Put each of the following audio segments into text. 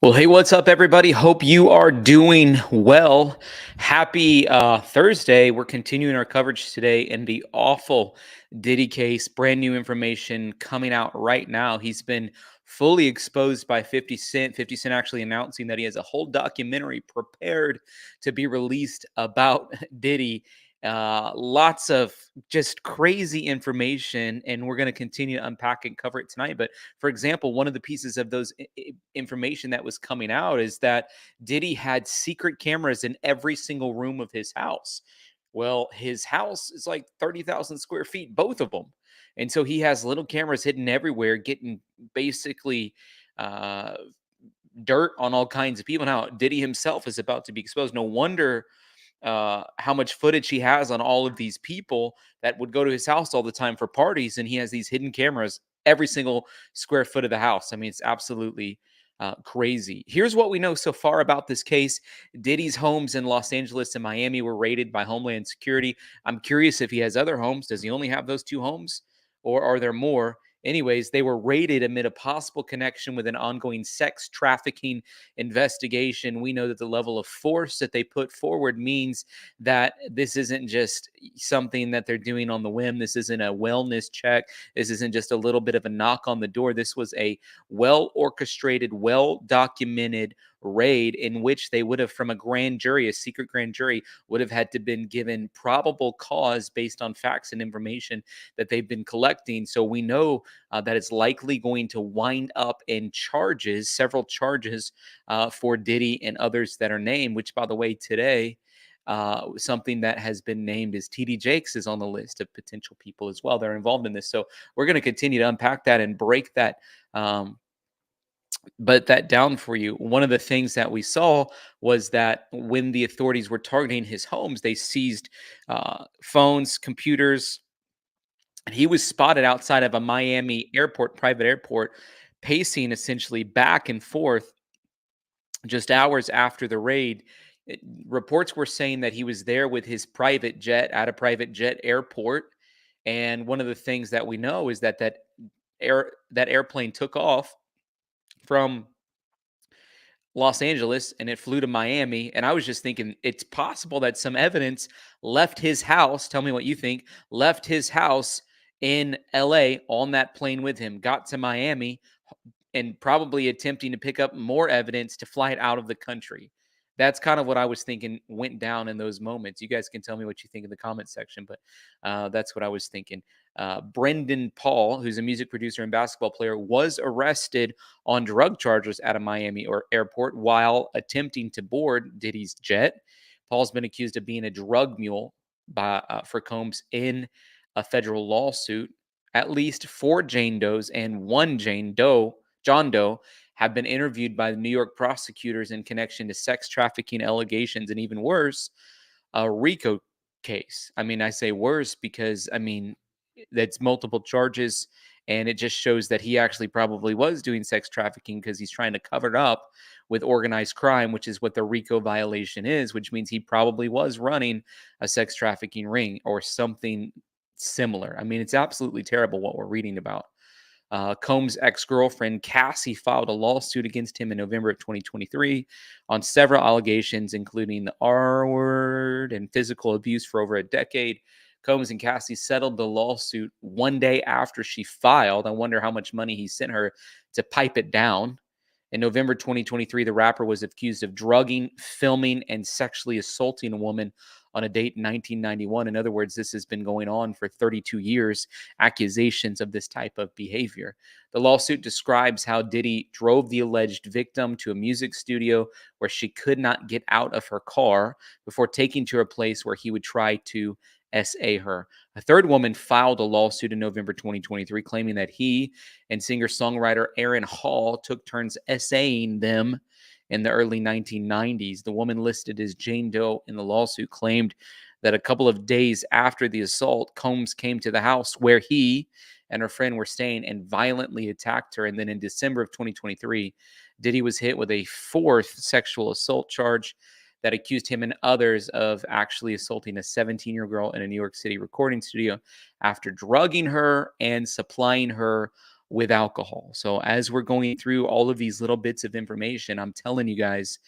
Well, hey, what's up, everybody? Hope you are doing well. Happy Thursday. We're continuing our coverage today in the awful Diddy case. Brand new information coming out right now. He's been fully exposed by 50 Cent. 50 Cent actually announcing that he has a whole documentary prepared to be released about Diddy. Lots of just crazy information, and we're going to continue to unpack and cover it tonight. But for example, one of the pieces of those information that was coming out is that Diddy had secret cameras in every single room of his house. Well, his house is like 30,000 square feet, both of them. And so he has little cameras hidden everywhere, getting basically uh, dirt on all kinds of people. Now, Diddy himself is about to be exposed. No wonder how much footage he has on all of these people that would go to his house all the time for parties, and he has these hidden cameras every single square foot of the house. I mean, it's absolutely crazy. Here's what we know so far about this case. Diddy's homes in Los Angeles and Miami were raided by Homeland Security. I'm curious if he has other homes. Does he only have those two homes, or are there more? Anyways, they were raided amid a possible connection with an ongoing sex trafficking investigation. We know that the level of force that they put forward means that this isn't just something that they're doing on the whim. This isn't a wellness check. This isn't just a little bit of a knock on the door. This was a well orchestrated, well documented raid in which they would have, from a grand jury, a secret grand jury, would have had to been given probable cause based on facts and information that they've been collecting. So we know that it's likely going to wind up in charges, several charges for Diddy and others that are named, which, by the way, today, something that has been named as TD Jakes is on the list of potential people as well that are involved in this. So we're going to continue to unpack that and break that. But that down for you. One of the things that we saw was that when the authorities were targeting his homes, they seized phones, computers, and he was spotted outside of a Miami airport, private airport, pacing essentially back and forth just hours after the raid. Reports were saying that he was there with his private jet at a private jet airport. And one of the things that we know is that that airplane took off from Los Angeles and it flew to Miami. And I was just thinking it's possible that some evidence left his house. Tell me what you think. Left his house in LA on that plane with him, got to Miami, and probably attempting to pick up more evidence to fly it out of the country. That's kind of what I was thinking went down in those moments. You guys can tell me what you think in the comment section, but that's what I was thinking. Brendan Paul, who's a music producer and basketball player, was arrested on drug charges at a Miami airport while attempting to board Diddy's jet. Paul's been accused of being a drug mule for Combs in a federal lawsuit. At least four Jane Does and one John Doe, have been interviewed by the New York prosecutors in connection to sex trafficking allegations and, even worse, a RICO case. I mean, I say worse because, I mean, that's multiple charges, and it just shows that he actually probably was doing sex trafficking because he's trying to cover it up with organized crime, which is what the RICO violation is, which means he probably was running a sex trafficking ring or something similar. I mean, it's absolutely terrible what we're reading about. Combs' ex-girlfriend Cassie filed a lawsuit against him in November of 2023 on several allegations, including the R word and physical abuse for over a decade. Combs and Cassie settled the lawsuit one day after she filed. I wonder how much money he sent her to pipe it down. In November 2023, the rapper was accused of drugging, filming, and sexually assaulting a woman on a date in 1991. In other words, this has been going on for 32 years, accusations of this type of behavior. The lawsuit describes how Diddy drove the alleged victim to a music studio where she could not get out of her car before taking to a place where he would try to SA her. A third woman filed a lawsuit in November 2023 claiming that he and singer-songwriter Aaron Hall took turns SAing them in the early 1990s. The woman listed as Jane Doe in the lawsuit claimed that a couple of days after the assault, Combs came to the house where he and her friend were staying and violently attacked her. And then in December of 2023, Diddy was hit with a fourth sexual assault charge that accused him and others of actually assaulting a 17-year-old girl in a New York City recording studio after drugging her and supplying her with alcohol. So as we're going through all of these little bits of information, I'm telling you guys,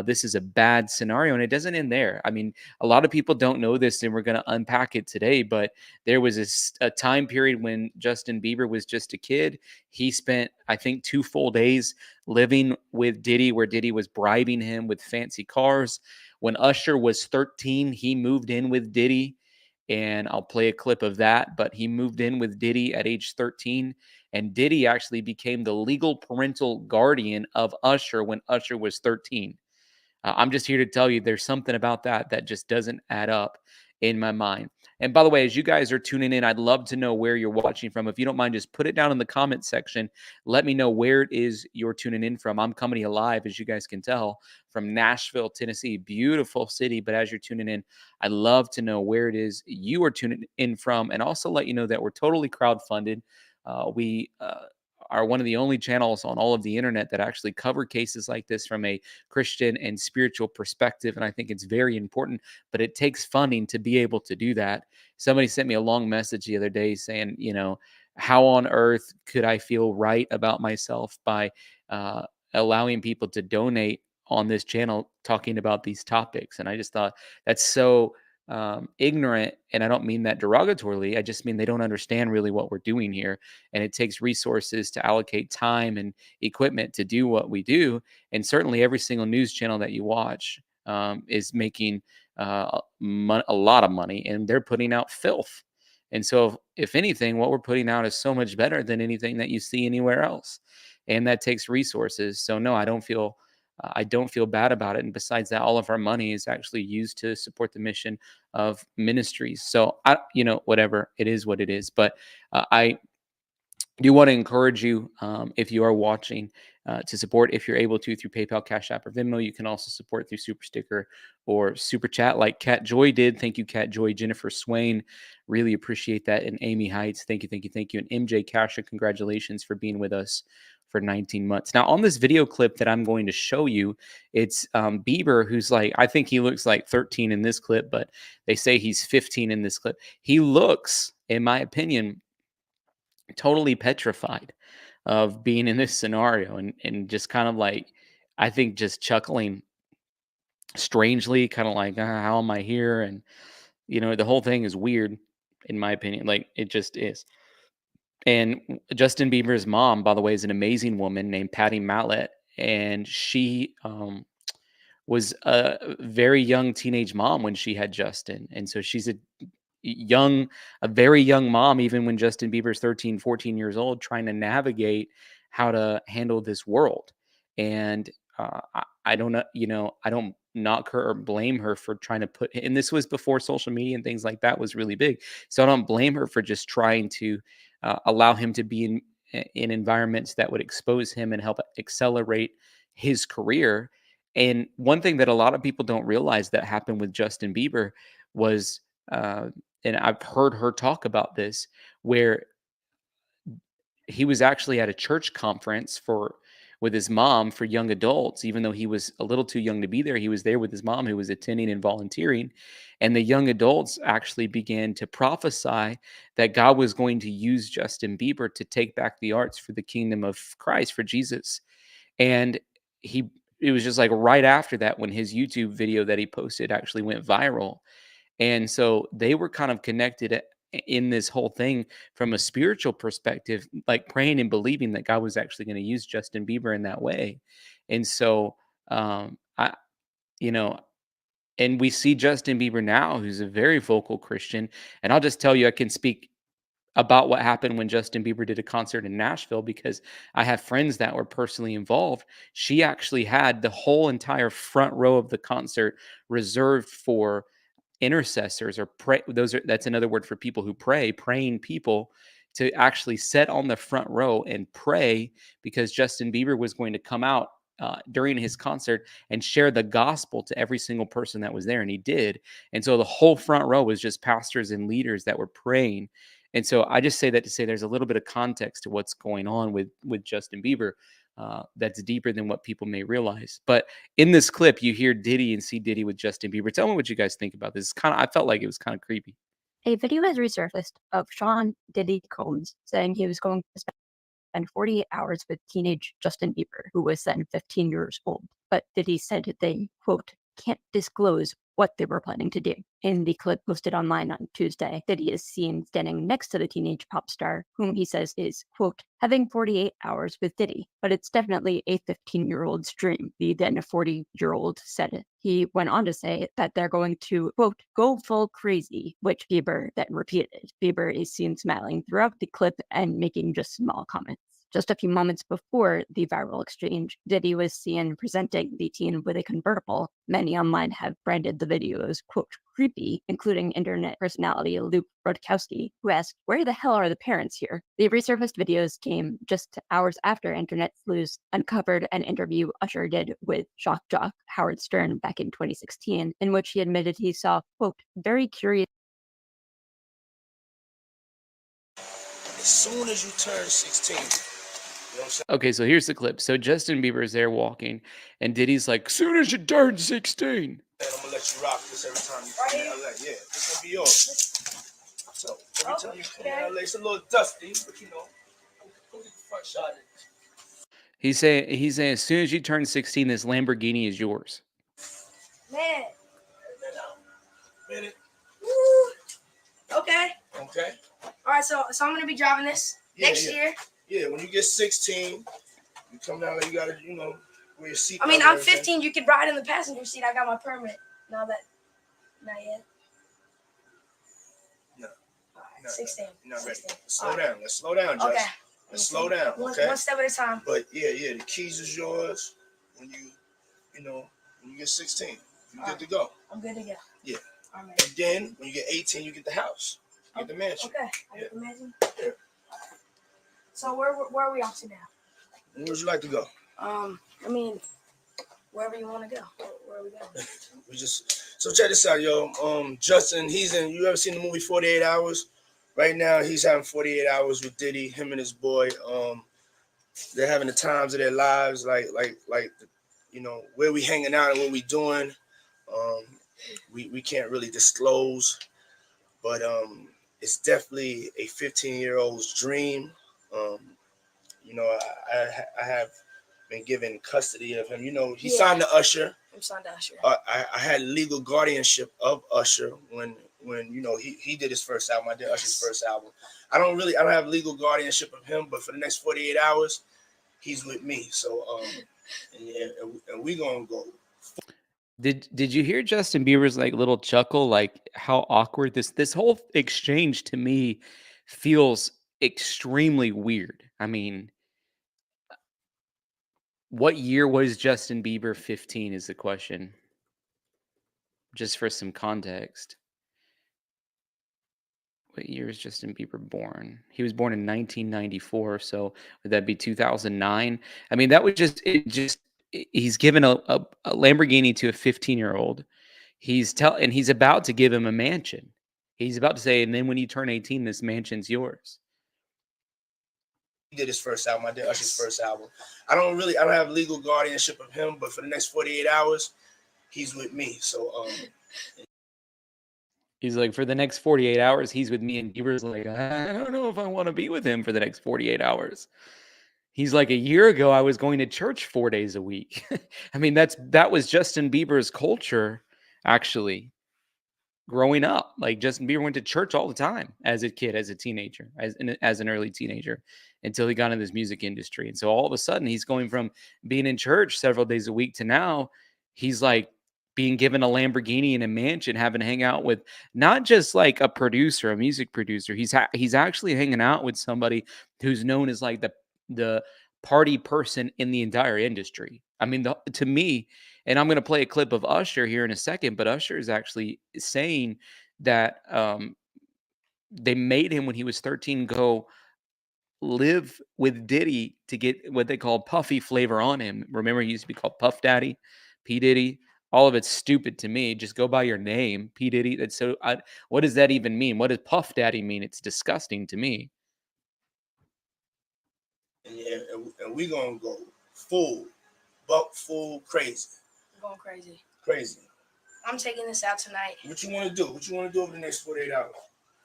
this is a bad scenario, and it doesn't end there. I mean, a lot of people don't know this, and we're going to unpack it today. But there was a time period when Justin Bieber was just a kid. He spent, I think, 2 full days living with Diddy, where Diddy was bribing him with fancy cars. When Usher was 13, he moved in with Diddy, and I'll play a clip of that. But he moved in with Diddy at age 13, and Diddy actually became the legal parental guardian of Usher when Usher was 13. I'm just here to tell you there's something about that that just doesn't add up in my mind. And by the way, as you guys are tuning in, I'd love to know where you're watching from. If you don't mind, just put it down in the comment section. Let me know where it is you're tuning in from. I'm coming to you live, as you guys can tell, from Nashville, Tennessee. Beautiful city. But as you're tuning in, I'd love to know where it is you are tuning in from, and also let you know that we're totally crowdfunded. We are one of the only channels on all of the internet that actually cover cases like this from a Christian and spiritual perspective. And I think it's very important, but it takes funding to be able to do that. Somebody sent me a long message the other day saying, how on earth could I feel right about myself by uh, allowing people to donate on this channel talking about these topics? And I just thought that's so ignorant. And I don't mean that derogatorily. I just mean they don't understand really what we're doing here. And it takes resources to allocate time and equipment to do what we do. And certainly every single news channel that you watch is making a lot of money, and they're putting out filth. And so, if anything, what we're putting out is so much better than anything that you see anywhere else, and that takes resources. So, no, I don't feel bad about it. And besides that, all of our money is actually used to support the mission of ministries. So, whatever it is, what it is. But I do want to encourage you, if you are watching, to support if you're able to through PayPal, Cash App, or Venmo. You can also support through Super Sticker or Super Chat, like Cat Joy did. Thank you, Cat Joy. Jennifer Swain, really appreciate that. And Amy Heights, thank you, thank you, thank you. And MJ Casher, congratulations for being with us for 19 months. Now, on this video clip that I'm going to show you, it's Bieber, who's like, I think he looks like 13 in this clip, but they say he's 15 in this clip. He looks, in my opinion, totally petrified of being in this scenario, and just kind of like, I think, just chuckling strangely, kind of like, how am I here? And the whole thing is weird, in my opinion. Like, it just is. And Justin Bieber's mom, by the way, is an amazing woman named Patty Mallet, and she was a very young teenage mom when she had Justin. And so she's a very young mom, even when Justin Bieber's 13, 14 years old, trying to navigate how to handle this world. And I don't know, I don't knock her or blame her for trying to and this was before social media and things like that was really big. So I don't blame her for just trying to allow him to be in environments that would expose him and help accelerate his career. And one thing that a lot of people don't realize that happened with Justin Bieber was, and I've heard her talk about this, where he was actually at a church conference with his mom for young adults. Even though he was a little too young to be there, he was there with his mom, who was attending and volunteering. And the young adults actually began to prophesy that God was going to use Justin Bieber to take back the arts for the kingdom of Christ, for Jesus. And it was just like right after that when his YouTube video that he posted actually went viral. And so they were kind of connected in this whole thing from a spiritual perspective, like praying and believing that God was actually going to use Justin Bieber in that way. And so, I, you know, and we see Justin Bieber now, who's a very vocal Christian. And I'll just tell you, I can speak about what happened when Justin Bieber did a concert in Nashville because I have friends that were personally involved. She actually had the whole entire front row of the concert reserved for intercessors, or pray. That's another word for people who pray, praying people, to actually sit on the front row and pray, because Justin Bieber was going to come out during his concert and share the gospel to every single person that was there, and he did. And so the whole front row was just pastors and leaders that were praying. And so I just say that to say there's a little bit of context to what's going on with Justin Bieber, that's deeper than what people may realize. But in this clip, you hear Diddy and see Diddy with Justin Bieber. Tell me what you guys think about this. I felt like it was kind of creepy. A video has resurfaced of Sean Diddy Combs saying he was going to spend spend 48 hours with teenage Justin Bieber, who was then 15 years old. But Diddy said they, quote, can't disclose what they were planning to do. In the clip posted online on Tuesday, Diddy is seen standing next to the teenage pop star, whom he says is, quote, having 48 hours with Diddy. But it's definitely a 15-year-old's dream, the then 40-year-old said. He went on to say that they're going to, quote, go full crazy, which Bieber then repeated. Bieber is seen smiling throughout the clip and making just small comments. Just a few moments before the viral exchange, Diddy was seen presenting the teen with a convertible. Many online have branded the video as, quote, creepy, including internet personality Luke Brodkowski, who asked, where the hell are the parents here? The resurfaced videos came just hours after internet sleuths uncovered an interview Usher did with shock jock Howard Stern back in 2016, in which he admitted he saw, quote, very curious. As soon as you turn 16, Okay, so here's the clip. So Justin Bieber is there walking, and Diddy's like, soon as you turn 16. I'm gonna let you rock this every time you come in LA. Yeah, this gonna be yours. So every time you come in LA, it's a little dusty, but you know, go get the front shot. He's saying as soon as you turn 16, this Lamborghini is yours. Man. Minute. Woo. Okay. Okay. All right, so I'm gonna be driving this next year. Yeah, when you get 16, you come down there, you gotta, you know, wear your seat. I mean, I'm 15. You could ride in the passenger seat. I got my permit. Not yet. No. All right, 16. You're not ready. 16. Slow down. Let's slow down, Justin. Okay. Let's slow down. Okay. One step at a time. But yeah, the keys is yours when you get 16. You're good to go. I'm good to go. Yeah. All right. And then when you get 18, you get the house. You get the mansion. Okay. I get the mansion. Yeah. So where are we off to now? Where would you like to go? I mean, wherever you want to go. Where are we going? So check this out, yo. Justin, you ever seen the movie 48 Hours? Right now, he's having 48 hours with Diddy, him and his boy. They're having the times of their lives, like, you know, where we hanging out and what we doing. We can't really disclose, but it's definitely a 15-year-old's dream. You know, I have been given custody of him. You know, he signed to Usher. I'm signed to Usher. I had legal guardianship of Usher when you know he did his first album. I did Usher's first album. I don't have legal guardianship of him, but for the next 48 hours, he's with me. So and we gonna go. Did you hear Justin Bieber's like little chuckle? Like how awkward this whole exchange to me feels extremely weird. I mean, what year was Justin Bieber 15 is the question. Just for some context. What year is Justin Bieber born? He was born in 1994, so would that be 2009? I mean, that would he's given a Lamborghini to a 15-year-old. And he's about to give him a mansion. He's about to say, and then when you turn 18, this mansion's yours. He did his first album. I did Usher's first album. I don't have legal guardianship of him, but for the next 48 hours, he's with me. So he's like, for the next 48 hours, he's with me. And Bieber's like, I don't know if I want to be with him for the next 48 hours. He's like, a year ago, I was going to church 4 days a week. I mean, that was Justin Bieber's culture, actually, growing up. Like, Justin Bieber went to church all the time as a kid, as a teenager, as an early teenager, until he got into this music industry. And so all of a sudden, he's going from being in church several days a week to now he's like being given a Lamborghini and a mansion, having to hang out with not just like a producer, a music producer. He's actually hanging out with somebody who's known as like the party person in the entire industry. I mean, to me, and I'm going to play a clip of Usher here in a second, but Usher is actually saying that they made him when he was 13 go live with Diddy to get what they call puffy flavor on him. Remember, he used to be called Puff Daddy, P. Diddy. All of it's stupid to me. Just go by your name, P. Diddy. That's so. What does that even mean? What does Puff Daddy mean? It's disgusting to me. And we gonna go full crazy. I'm going crazy. Crazy. I'm taking this out tonight. What you want to do? What you want to do over the next 48 hours?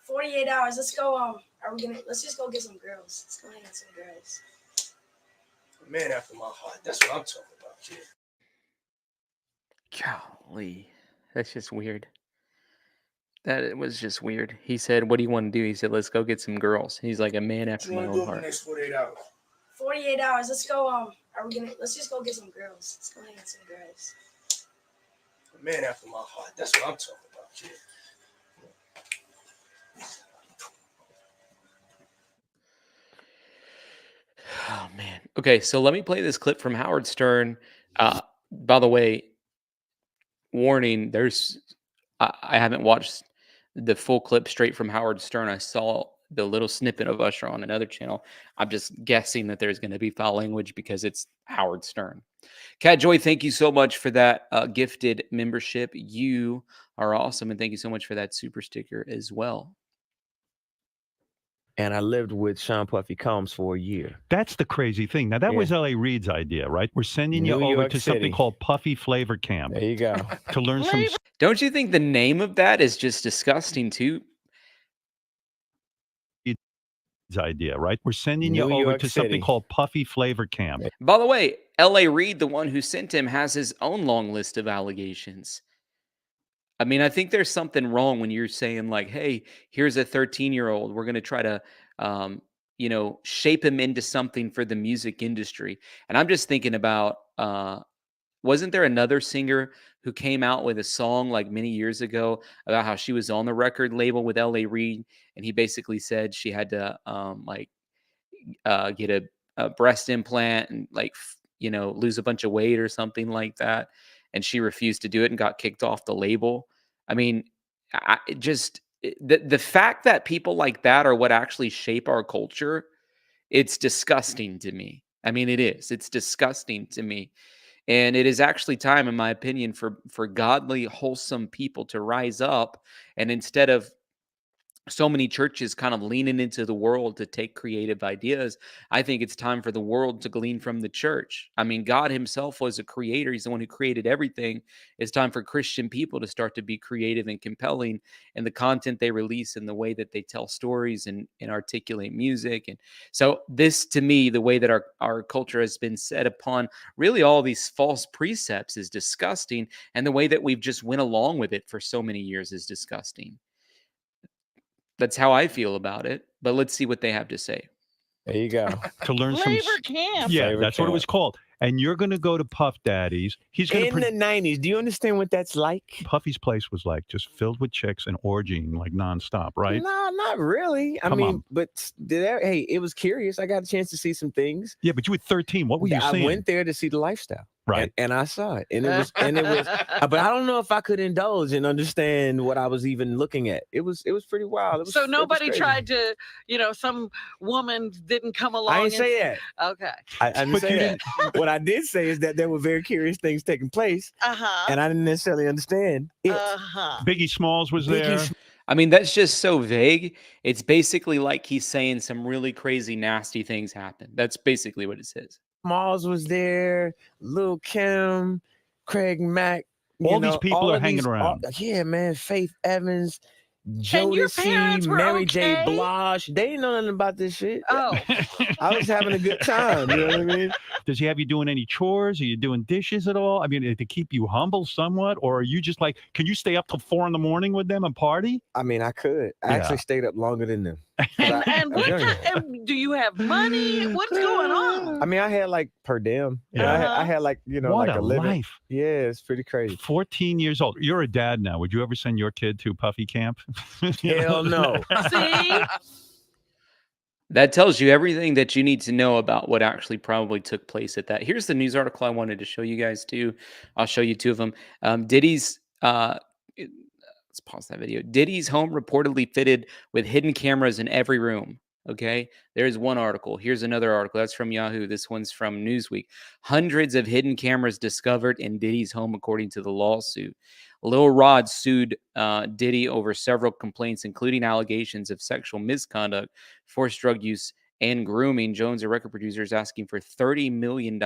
48 hours. Let's go. Let's just go get some girls. Let's go hang out with some girls. A man after my heart. That's what I'm talking about, kid. Golly, that's just weird. That it was just weird. He said, "What do you want to do?" He said, "Let's go get some girls." He's like, "A man What after you my want to do own in the heart." next 48 hours? 48 hours. Let's go. Let's just go get some girls. Let's go get some girls. A man after my heart. That's what I'm talking about, kid. Oh man. Okay, so let me play this clip from Howard Stern. By the way, warning: I haven't watched the full clip straight from Howard Stern. I saw the little snippet of Usher on another channel. I'm just guessing that there's going to be foul language because it's Howard Stern. Cat Joy, thank you so much for that gifted membership. You are awesome, and thank you so much for that super sticker as well. And I lived with Sean Puffy Combs for a year. That's the crazy thing. Now, that was L.A. Reid's idea, right? We're sending you over to something called Puffy Flavor Camp. There you go. To learn some. Don't you think the name of that is just disgusting too? Idea, right? We're sending you over to something called Puffy Flavor Camp. By the way, L.A. Reid, the one who sent him, has his own long list of allegations. I mean, I think there's something wrong when you're saying like, "Hey, here's a 13-year-old. We're going to try to, shape him into something for the music industry." And I'm just thinking about, wasn't there another singer who came out with a song like many years ago about how she was on the record label with L.A. Reid, and he basically said she had to get a breast implant and lose a bunch of weight or something like that, and she refused to do it and got kicked off the label. I mean, the fact that people like that are what actually shape our culture, it's disgusting to me. I mean, it is. It's disgusting to me. And it is actually time, in my opinion, for godly, wholesome people to rise up, and instead of so many churches kind of leaning into the world to take creative ideas, I think it's time for the world to glean from the church. I mean, God himself was a creator. He's the one who created everything. It's time for Christian people to start to be creative and compelling in the content they release and the way that they tell stories and articulate music. And so this, to me, the way that our culture has been set upon really all these false precepts is disgusting. And the way that we've just went along with it for so many years is disgusting. That's how I feel about it, but let's see what they have to say. There you go. To learn Flavor some. Camp. Yeah, Flavor that's what it Camp. was called. And you're going to go to Puff Daddy's. He's going In to. the 90s, do you understand what that's like? Puffy's place was like just filled with chicks and orgying like nonstop, right? No, not really. Come on. But hey, it was curious. I got a chance to see some things. Yeah, but you were 13. What were you seeing? I went there to see the lifestyle. Right. And I saw it. And it was but I don't know if I could indulge and understand what I was even looking at. It was pretty wild. So nobody tried to, some woman didn't come along. I didn't say that. Okay. I didn't say that. What I did say is that there were very curious things taking place. And I didn't necessarily understand it. Biggie Smalls was there. I mean, that's just so vague. It's basically like he's saying some really crazy, nasty things happen. That's basically what it says. Smalls was there, Lil Kim, Craig Mack. All these people are hanging around. Yeah, man. Faith Evans, And your parents Jodeci, were Mary J. okay? Blige. They didn't know nothing about this shit. Oh. I was having a good time. You know what I mean? Does he have you doing any chores? Are you doing dishes at all? I mean, to keep you humble somewhat? Or are you just like, can you stay up till 4 a.m. with them and party? I mean, I could. I actually stayed up longer than them. And do you have money? What's going on? I mean, I had like per diem. Yeah. I had like, What like a a living. life. Yeah, it's pretty crazy. 14 years old. You're a dad now. Would you ever send your kid to Puffy camp? Hell no. See? That tells you everything that you need to know about what actually probably took place at that. Here's the news article I wanted to show you guys too. I'll show you 2 of them. Diddy's, let's pause that video. Diddy's home reportedly fitted with hidden cameras in every room. Okay, there's one article. Here's another article. That's from Yahoo. This one's from Newsweek. Hundreds of hidden cameras discovered in Diddy's home, according to the lawsuit. Lil Rod sued Diddy over several complaints, including allegations of sexual misconduct, forced drug use, and grooming. Jones, a record producer, is asking for $30 million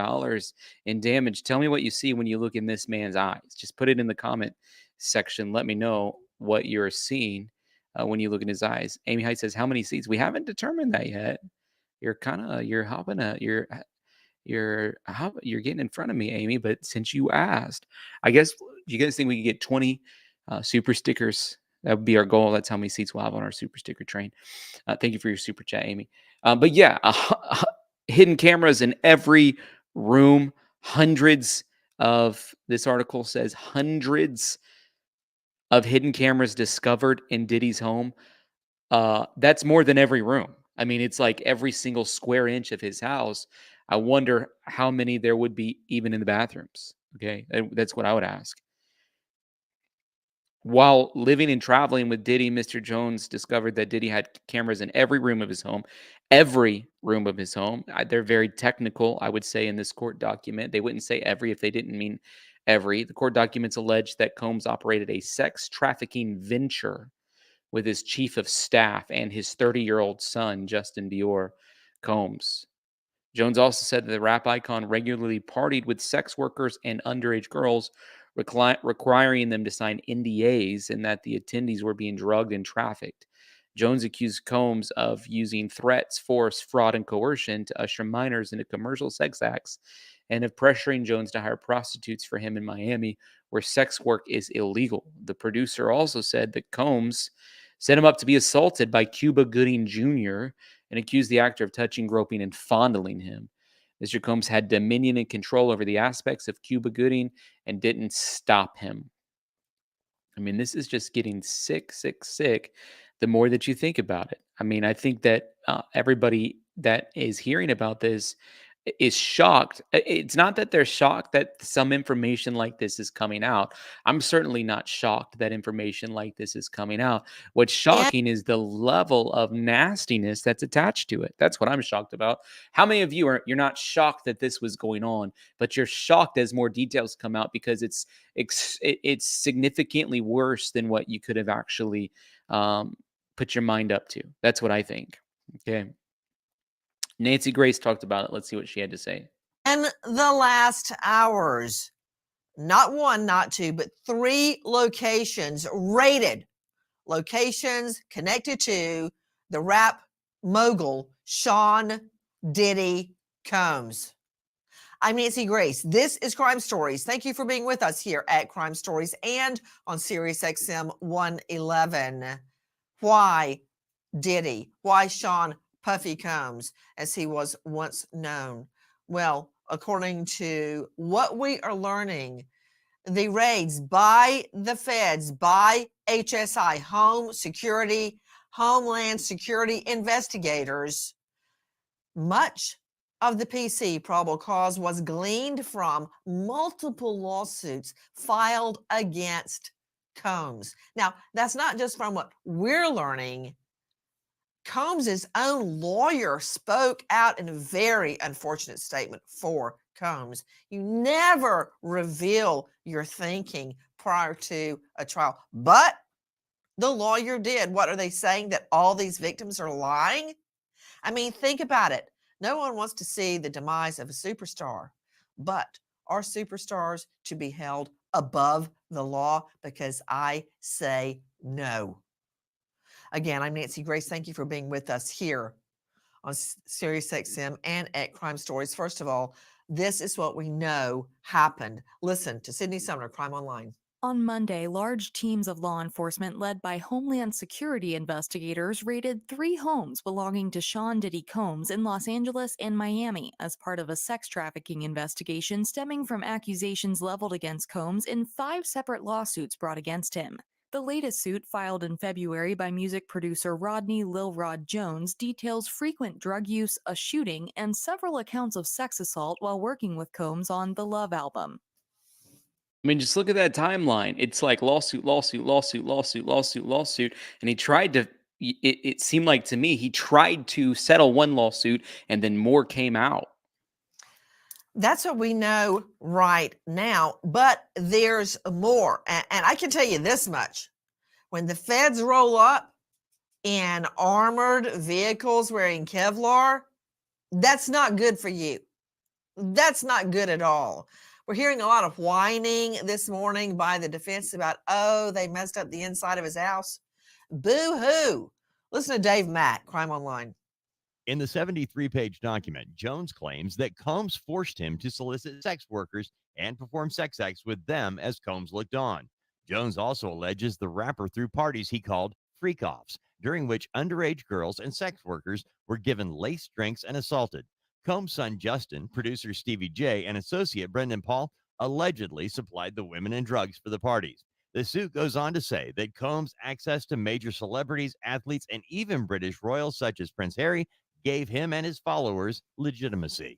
in damage. Tell me what you see when you look in this man's eyes. Just put it in the comment section. Let me know what you're seeing when you look in his eyes. Amy Height says, how many seats? We haven't determined that yet. You're you're getting in front of me, Amy. But since you asked, I guess, do you guys think we could get 20 super stickers? That would be our goal. That's how many seats we'll have on our super sticker train. Thank you for your super chat, Amy. But yeah, hidden cameras in every room. Hundreds of, this article says, hundreds of hidden cameras discovered in Diddy's home. That's more than every room. I mean, it's like every single square inch of his house. I wonder how many there would be even in the bathrooms. Okay, that's what I would ask. While living and traveling with Diddy, Mr. Jones discovered that Diddy had cameras in every room of his home. Every room of his home. They're very technical, I would say, in this court document. They wouldn't say every if they didn't mean every. The court documents allege that Combs operated a sex trafficking venture with his chief of staff and his 30-year-old son, Justin Dior Combs. Jones also said that the rap icon regularly partied with sex workers and underage girls, requiring them to sign NDAs, and that the attendees were being drugged and trafficked. Jones accused Combs of using threats, force, fraud, and coercion to usher minors into commercial sex acts and of pressuring Jones to hire prostitutes for him in Miami, where sex work is illegal. The producer also said that Combs set him up to be assaulted by Cuba Gooding Jr. and accused the actor of touching, groping, and fondling him. Mr. Combs had dominion and control over the aspects of Cuba Gooding and didn't stop him. I mean, this is just getting sick, sick, sick the more that you think about it. I mean, I think that everybody that is hearing about this is shocked. It's not that they're shocked that some information like this is coming out. I'm certainly not shocked that information like this is coming out. What's shocking is the level of nastiness that's attached to it. That's what I'm shocked about. How many of you you're not shocked that this was going on, but you're shocked as more details come out because it's significantly worse than what you could have actually put your mind up to. That's what I think. Okay. Nancy Grace talked about it. Let's see what she had to say. In the last hours, not one, not two, but 3 locations raided. Locations connected to the rap mogul, Sean Diddy Combs. I'm Nancy Grace. This is Crime Stories. Thank you for being with us here at Crime Stories and on Sirius XM 111. Why Diddy? Why Sean Puffy Combs, as he was once known? Well, according to what we are learning, the raids by the feds, by HSI, Homeland Security investigators, much of the PC probable cause was gleaned from multiple lawsuits filed against Combs. Now, that's not just from what we're learning. Combs' own lawyer spoke out in a very unfortunate statement for Combs. You never reveal your thinking prior to a trial. But the lawyer did. What are they saying? That all these victims are lying? I mean, think about it. No one wants to see the demise of a superstar. But are superstars to be held above the law? Because I say no. Again, I'm Nancy Grace. Thank you for being with us here on Sirius XM and at Crime Stories. First of all, this is what we know happened. Listen to Sydney Sumner, Crime Online. On Monday, large teams of law enforcement led by Homeland Security investigators raided 3 homes belonging to Sean Diddy Combs in Los Angeles and Miami as part of a sex trafficking investigation stemming from accusations leveled against Combs in 5 separate lawsuits brought against him. The latest suit, filed in February by music producer Rodney Lil Rod Jones, details frequent drug use, a shooting, and several accounts of sex assault while working with Combs on the Love album. I mean, just look at that timeline. It's like lawsuit, lawsuit, lawsuit, lawsuit, lawsuit, lawsuit. And he tried to, it seemed like to me, he tried to settle one lawsuit and then more came out. That's what we know right now, but there's more. And I can tell you this much. When the feds roll up in armored vehicles wearing Kevlar, that's not good for you. That's not good at all. We're hearing a lot of whining this morning by the defense about, oh, they messed up the inside of his house. Boo-hoo. Listen to Dave Mack, Crime Online. In the 73-page document, Jones claims that Combs forced him to solicit sex workers and perform sex acts with them as Combs looked on. Jones also alleges the rapper threw parties he called freak-offs, during which underage girls and sex workers were given laced drinks and assaulted. Combs' son Justin, producer Stevie J, and associate Brendan Paul allegedly supplied the women and drugs for the parties. The suit goes on to say that Combs' access to major celebrities, athletes, and even British royals such as Prince Harry gave him and his followers legitimacy.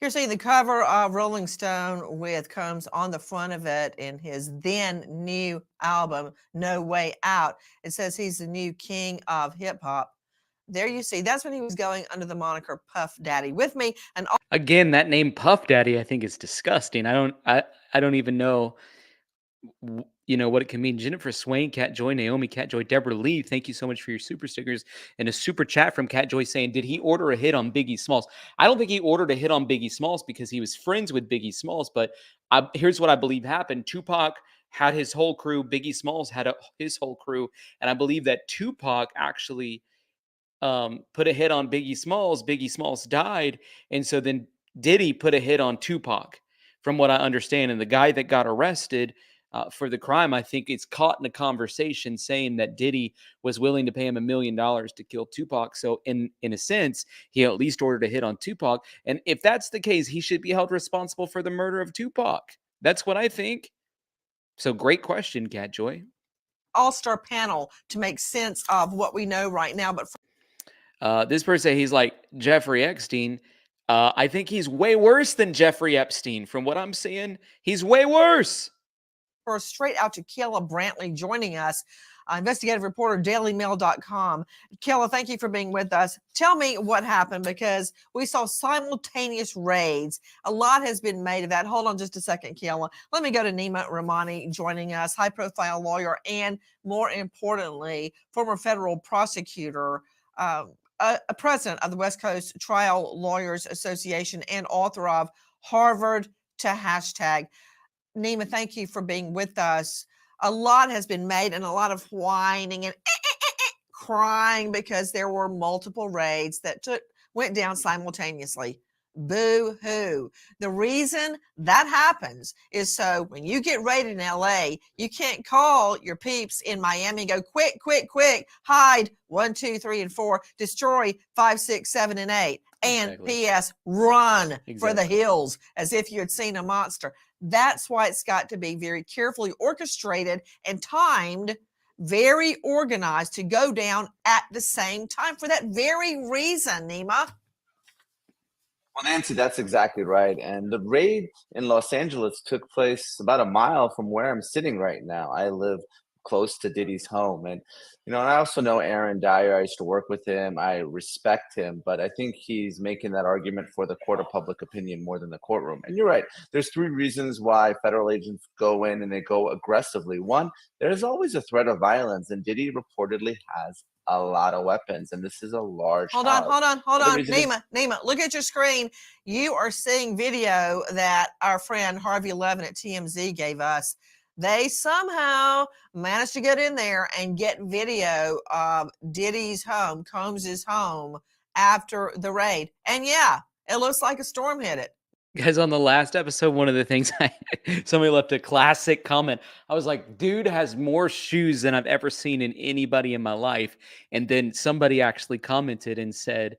You're seeing the cover of Rolling Stone with Combs on the front of it in his then new album, No Way Out. It says he's the new king of hip hop. There you see, that's when he was going under the moniker Puff Daddy. With me, and Again, that name Puff Daddy, I think, is disgusting. I don't even know what it can mean. Jennifer Swain, Cat Joy, Naomi, Cat Joy, Deborah Lee, thank you so much for your super stickers. And a super chat from Cat Joy saying, did he order a hit on Biggie Smalls? I don't think he ordered a hit on Biggie Smalls because he was friends with Biggie Smalls, but here's what I believe happened. Tupac had his whole crew, Biggie Smalls had his whole crew, and I believe that Tupac actually put a hit on Biggie Smalls died, and so then Diddy put a hit on Tupac, from what I understand. And the guy that got arrested for the crime, I think, is caught in a conversation saying that Diddy was willing to pay him $1 million to kill Tupac. So in a sense, he at least ordered a hit on Tupac. And if that's the case, he should be held responsible for the murder of Tupac. That's what I think. So great question, Cat Joy. all-star panel to make sense of what we know right now. But this person, he's like Jeffrey Epstein. I think he's way worse than Jeffrey Epstein. From what I'm seeing, he's way worse. for straight out to Kayla Brantley joining us, investigative reporter, dailymail.com. Kayla, thank you for being with us. Tell me what happened, because we saw simultaneous raids. A lot has been made of that. Hold on just a second, Kayla. Let me go to Nima Rahmani joining us, high-profile lawyer, and more importantly, former federal prosecutor, a president of the West Coast Trial Lawyers Association, and author of Harvard to Hashtag. Nima, thank you for being with us. A lot has been made and a lot of whining and crying because there were multiple raids that went down simultaneously. Boo-hoo. The reason that happens is so when you get raided in LA, you can't call your peeps in Miami and go, quick, quick, quick, hide 1, 2, 3, and 4, destroy 5, 6, 7, and 8. And Exactly. P.S. run for the Exactly. hills as if you had seen a monster. That's why it's got to be very carefully orchestrated and timed, very organized to go down at the same time for that very reason, Nima. Well, Nancy, that's exactly right. And the raid in Los Angeles took place about a mile from where I'm sitting right now. I live close to Diddy's home. And, and I also know Aaron Dyer. I used to work with him. I respect him, but I think he's making that argument for the court of public opinion more than the courtroom. And you're right. There's 3 reasons why federal agents go in and they go aggressively. One, there's always a threat of violence, and Diddy reportedly has a lot of weapons, and this is a large Hold house. on. Another reason is- Nima, look at your screen. You are seeing video that our friend Harvey Levin at TMZ gave us. They somehow managed to get in there and get video of Diddy's home, Combs' home, after the raid. And yeah, it looks like a storm hit it. Guys, on the last episode, one of the things somebody left a classic comment. I was like, dude has more shoes than I've ever seen in anybody in my life. And then somebody actually commented and said,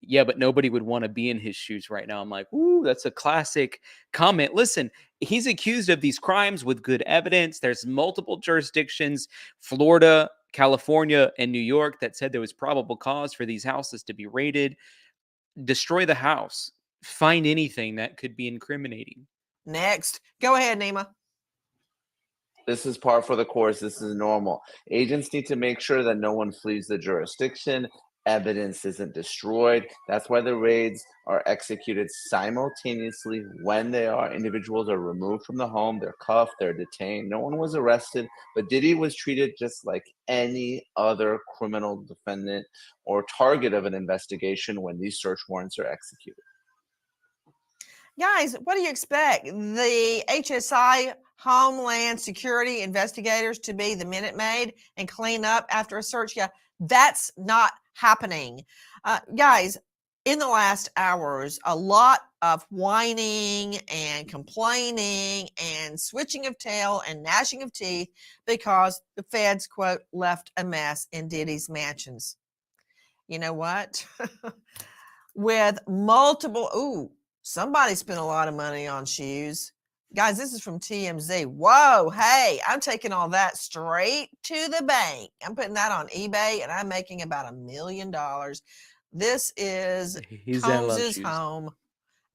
yeah, but nobody would want to be in his shoes right now. I'm like, ooh, that's a classic comment. Listen, he's accused of these crimes with good evidence. There's multiple jurisdictions, Florida, California, and New York, that said there was probable cause for these houses to be raided. Destroy the house. Find anything that could be incriminating. Next. Go ahead, Nima. This is par for the course. This is normal. Agents need to make sure that no one flees the jurisdiction. Evidence isn't destroyed. That's why the raids are executed simultaneously. When individuals are removed from the home, they're cuffed, they're detained. No one was arrested, but Diddy was treated just like any other criminal defendant or target of an investigation when these search warrants are executed. Guys, what do you expect? The HSI Homeland Security investigators to be the Minute Maid and clean up after a search? Yeah, that's not happening. Guys, in the last hours, a lot of whining and complaining and switching of tail and gnashing of teeth because the feds, quote, left a mess in Diddy's mansions. You know what? With multiple, somebody spent a lot of money on shoes. Guys, this is from TMZ. Whoa, hey, I'm taking all that straight to the bank. I'm putting that on eBay and I'm making about $1 million. This is Combs's home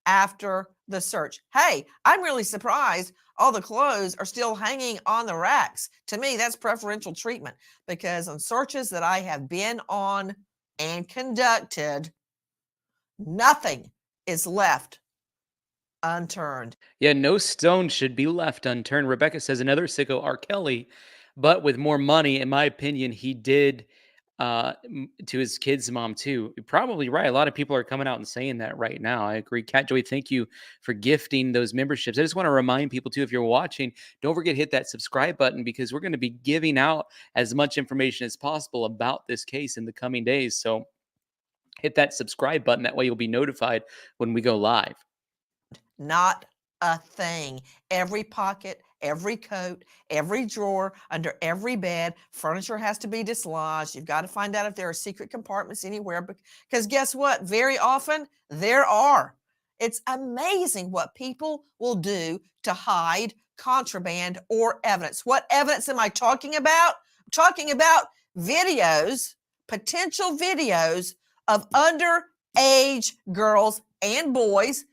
after the search. Hey, I'm really surprised all the clothes are still hanging on the racks. To me, that's preferential treatment because on searches that I have been on and conducted, nothing is left unturned. Yeah, no stone should be left unturned. Rebecca says another sicko, R. Kelly, but with more money. In my opinion, he did to his kid's mom too. You're probably right. A lot of people are coming out and saying that right now. I agree. Cat Joy, thank you for gifting those memberships. I just want to remind people too, if you're watching, don't forget to hit that subscribe button because we're going to be giving out as much information as possible about this case in the coming days. So hit that subscribe button. That way you'll be notified when we go live. Not a thing. Every pocket, every coat, every drawer, under every bed, furniture has to be dislodged. You've got to find out if there are secret compartments anywhere because guess what? Very often there are. It's amazing what people will do to hide contraband or evidence. What evidence am I talking about? I'm talking about videos, potential videos of underage girls and boys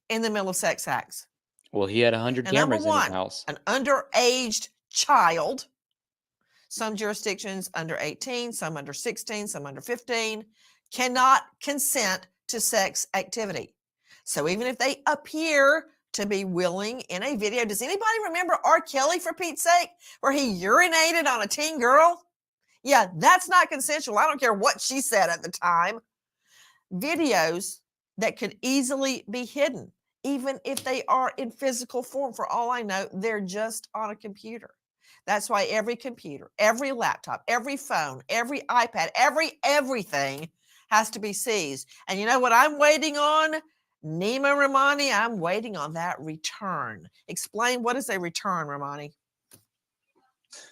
in the middle of sex acts. Well, he had 100 cameras in his house. An underage child, some jurisdictions under 18, some under 16, some under 15, cannot consent to sex activity. So even if they appear to be willing in a video, does anybody remember R. Kelly, for Pete's sake, where he urinated on a teen girl? Yeah, that's not consensual. I don't care what she said at the time. Videos that could easily be hidden, even if they are in physical form. For all I know, they're just on a computer. That's why every computer, every laptop, every phone, every iPad, everything has to be seized. And you know what I'm waiting on? Nima Ramani, I'm waiting on that return. Explain, what is a return, Ramani?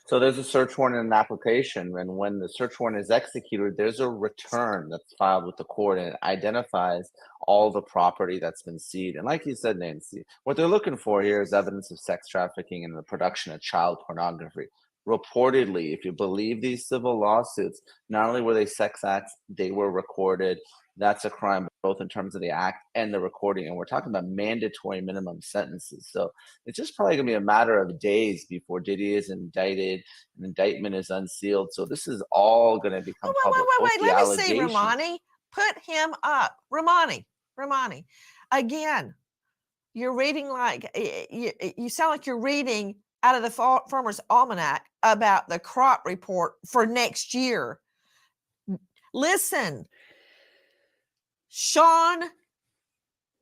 So there's a search warrant and an application, and when the search warrant is executed, there's a return that's filed with the court, and it identifies all the property that's been seized. And like you said, Nancy, what they're looking for here is evidence of sex trafficking and the production of child pornography. Reportedly, if you believe these civil lawsuits, not only were they sex acts, they were recorded. That's a crime, both in terms of the act and the recording. And we're talking about mandatory minimum sentences. So it's just probably going to be a matter of days before Diddy is indicted, an indictment is unsealed. So this is all going to become public. Wait. Let me see, Ramani. Put him up. Ramani. Again, you're reading like, you sound like you're reading out of the Farmer's Almanac about the crop report for next year. Listen. Sean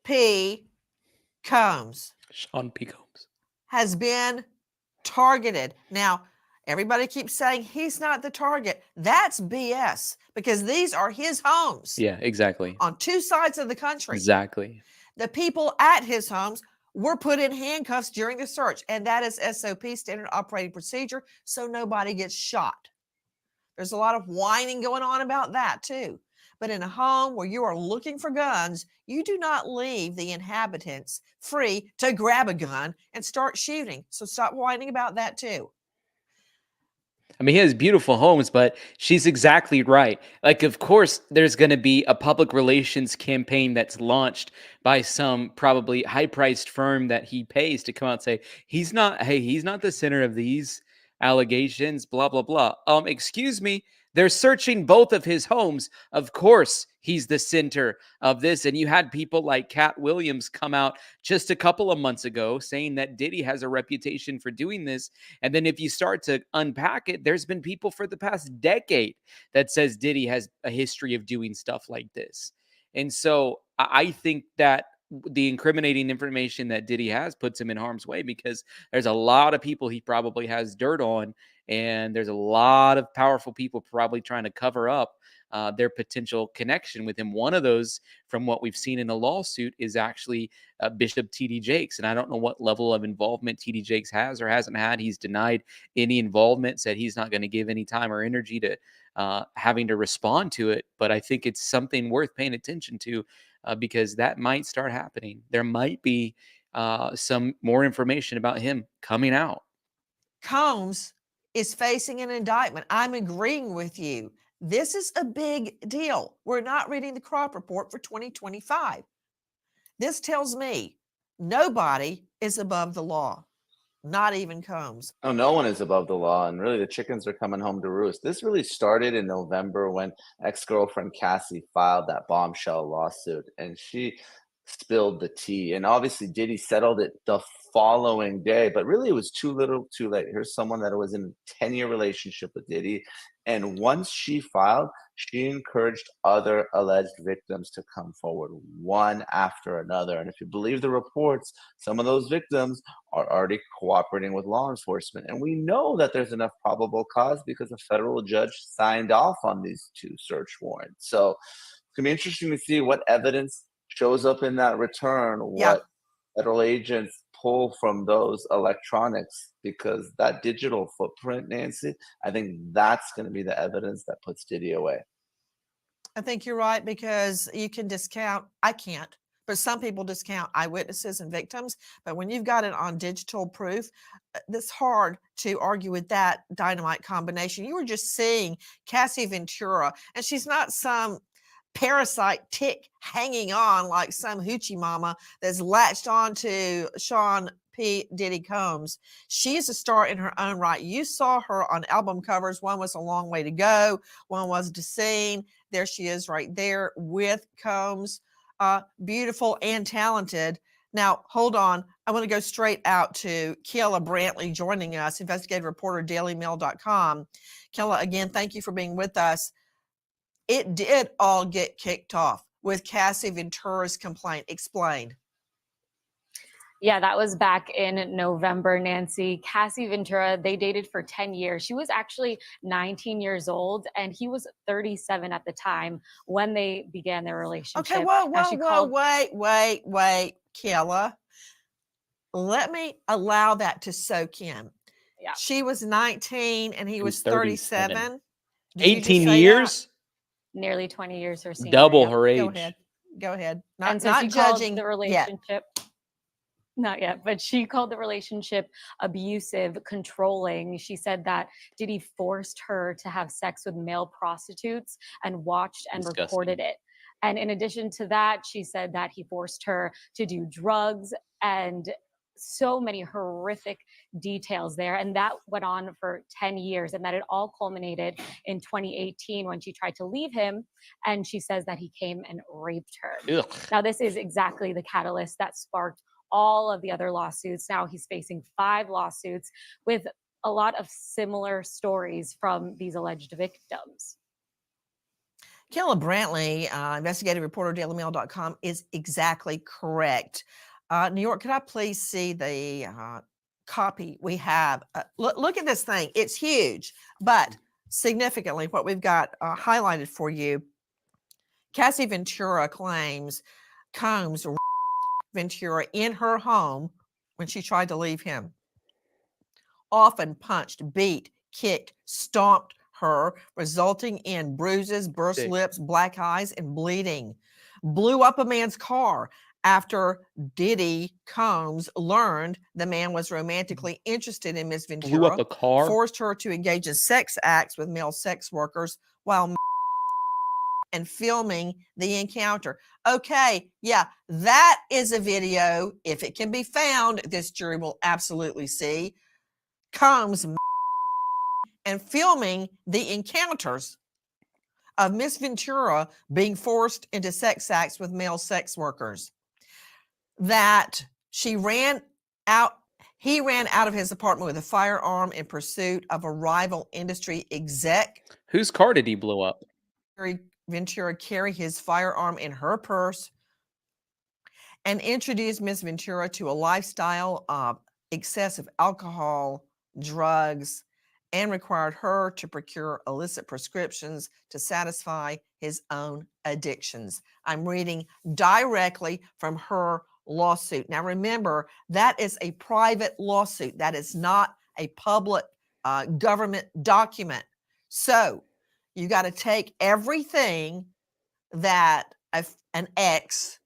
P. Combs has been targeted. Now, everybody keeps saying he's not the target. That's BS because these are his homes. Yeah, exactly. On two sides of the country. Exactly. The people at his homes were put in handcuffs during the search, and that is SOP, standard operating procedure, so nobody gets shot. There's a lot of whining going on about that too. But in a home where you are looking for guns, you do not leave the inhabitants free to grab a gun and start shooting. So stop whining about that too. I mean, he has beautiful homes, but she's exactly right. Like, of course, there's going to be a public relations campaign that's launched by some probably high-priced firm that he pays to come out and say, he's not the center of these allegations, blah, blah, blah. Excuse me. They're searching both of his homes. Of course, he's the center of this. And you had people like Cat Williams come out just a couple of months ago saying that Diddy has a reputation for doing this. And then if you start to unpack it, there's been people for the past decade that says Diddy has a history of doing stuff like this. And so I think that the incriminating information that Diddy has puts him in harm's way because there's a lot of people he probably has dirt on. And there's a lot of powerful people probably trying to cover up their potential connection with him. One of those, from what we've seen in a lawsuit, is actually Bishop T.D. Jakes. And I don't know what level of involvement T.D. Jakes has or hasn't had. He's denied any involvement, said he's not going to give any time or energy to having to respond to it. But I think it's something worth paying attention to because that might start happening. There might be some more information about him coming out. Combs is facing an indictment. I'm agreeing with you. This is a big deal. We're not reading the crop report for 2025. This tells me nobody is above the law, not even Combs. Oh, no one is above the law, and really the chickens are coming home to roost. This really started in November when ex-girlfriend Cassie filed that bombshell lawsuit, and she spilled the tea. And obviously Diddy settled it the following day, but really it was too little too late. Here's someone that was in a 10-year relationship with Diddy, and once she filed, she encouraged other alleged victims to come forward one after another. And if you believe the reports, some of those victims are already cooperating with law enforcement. And we know that there's enough probable cause because a federal judge signed off on these 2 search warrants. So it's going to be interesting to see what evidence shows up in that return, what federal agents pull from those electronics, because that digital footprint, Nancy, I think that's going to be the evidence that puts Diddy away. I think you're right, because you can discount, I can't, but some people discount eyewitnesses and victims. But when you've got it on digital proof, it's hard to argue with that dynamite combination. You were just seeing Cassie Ventura, and she's not some parasite tick hanging on like some hoochie mama that's latched on to Sean P. Diddy Combs. She is a star in her own right. You saw her on album covers. One was A Long Way to Go. One was To Sing. There she is right there with Combs. Beautiful and talented. Now, hold on. I want to go straight out to Kayla Brantley joining us, investigative reporter, dailymail.com. Kayla, again, thank you for being with us. It did all get kicked off with Cassie Ventura's complaint. Explain. Yeah, that was back in November, Nancy. Cassie Ventura, they dated for 10 years. She was actually 19 years old, and he was 37 at the time when they began their relationship. Okay, wait, Kayla. Let me allow that to soak in. Yeah. She was 19 and he was 37. 18 years? Nearly 20 years her senior. Double her age. Go ahead. And so she judging called the relationship. Not yet, but she called the relationship abusive, controlling. She said that Diddy forced her to have sex with male prostitutes and watched and recorded it. And in addition to that, she said that he forced her to do drugs and so many horrific details there. And that went on for 10 years, and that it all culminated in 2018 when she tried to leave him. And she says that he came and raped her. Ugh. Now, this is exactly the catalyst that sparked all of the other lawsuits. Now he's facing 5 lawsuits with a lot of similar stories from these alleged victims. Kayla Brantley, investigative reporter, dailymail.com, is exactly correct. New York, could I please see the copy we have? Look at this thing. It's huge, but significantly what we've got highlighted for you. Cassie Ventura claims Combs Ventura in her home when she tried to leave him. Often punched, beat, kicked, stomped her, resulting in bruises, burst lips, black eyes, and bleeding. Blew up a man's car after Diddy Combs learned the man was romantically interested in Miss Ventura. Blew up a car? Forced her to engage in sex acts with male sex workers while and filming the encounter. Okay, yeah, that is a video. If it can be found, this jury will absolutely see Combs and filming the encounters of Miss Ventura being forced into sex acts with male sex workers. That he ran out of his apartment with a firearm in pursuit of a rival industry exec. Whose car did he blow up? Ventura carry his firearm in her purse and introduced Miss Ventura to a lifestyle of excessive alcohol, drugs, and required her to procure illicit prescriptions to satisfy his own addictions. I'm reading directly from her lawsuit. Now, remember, that is a private lawsuit. That is not a public government document. So you got to take everything that an ex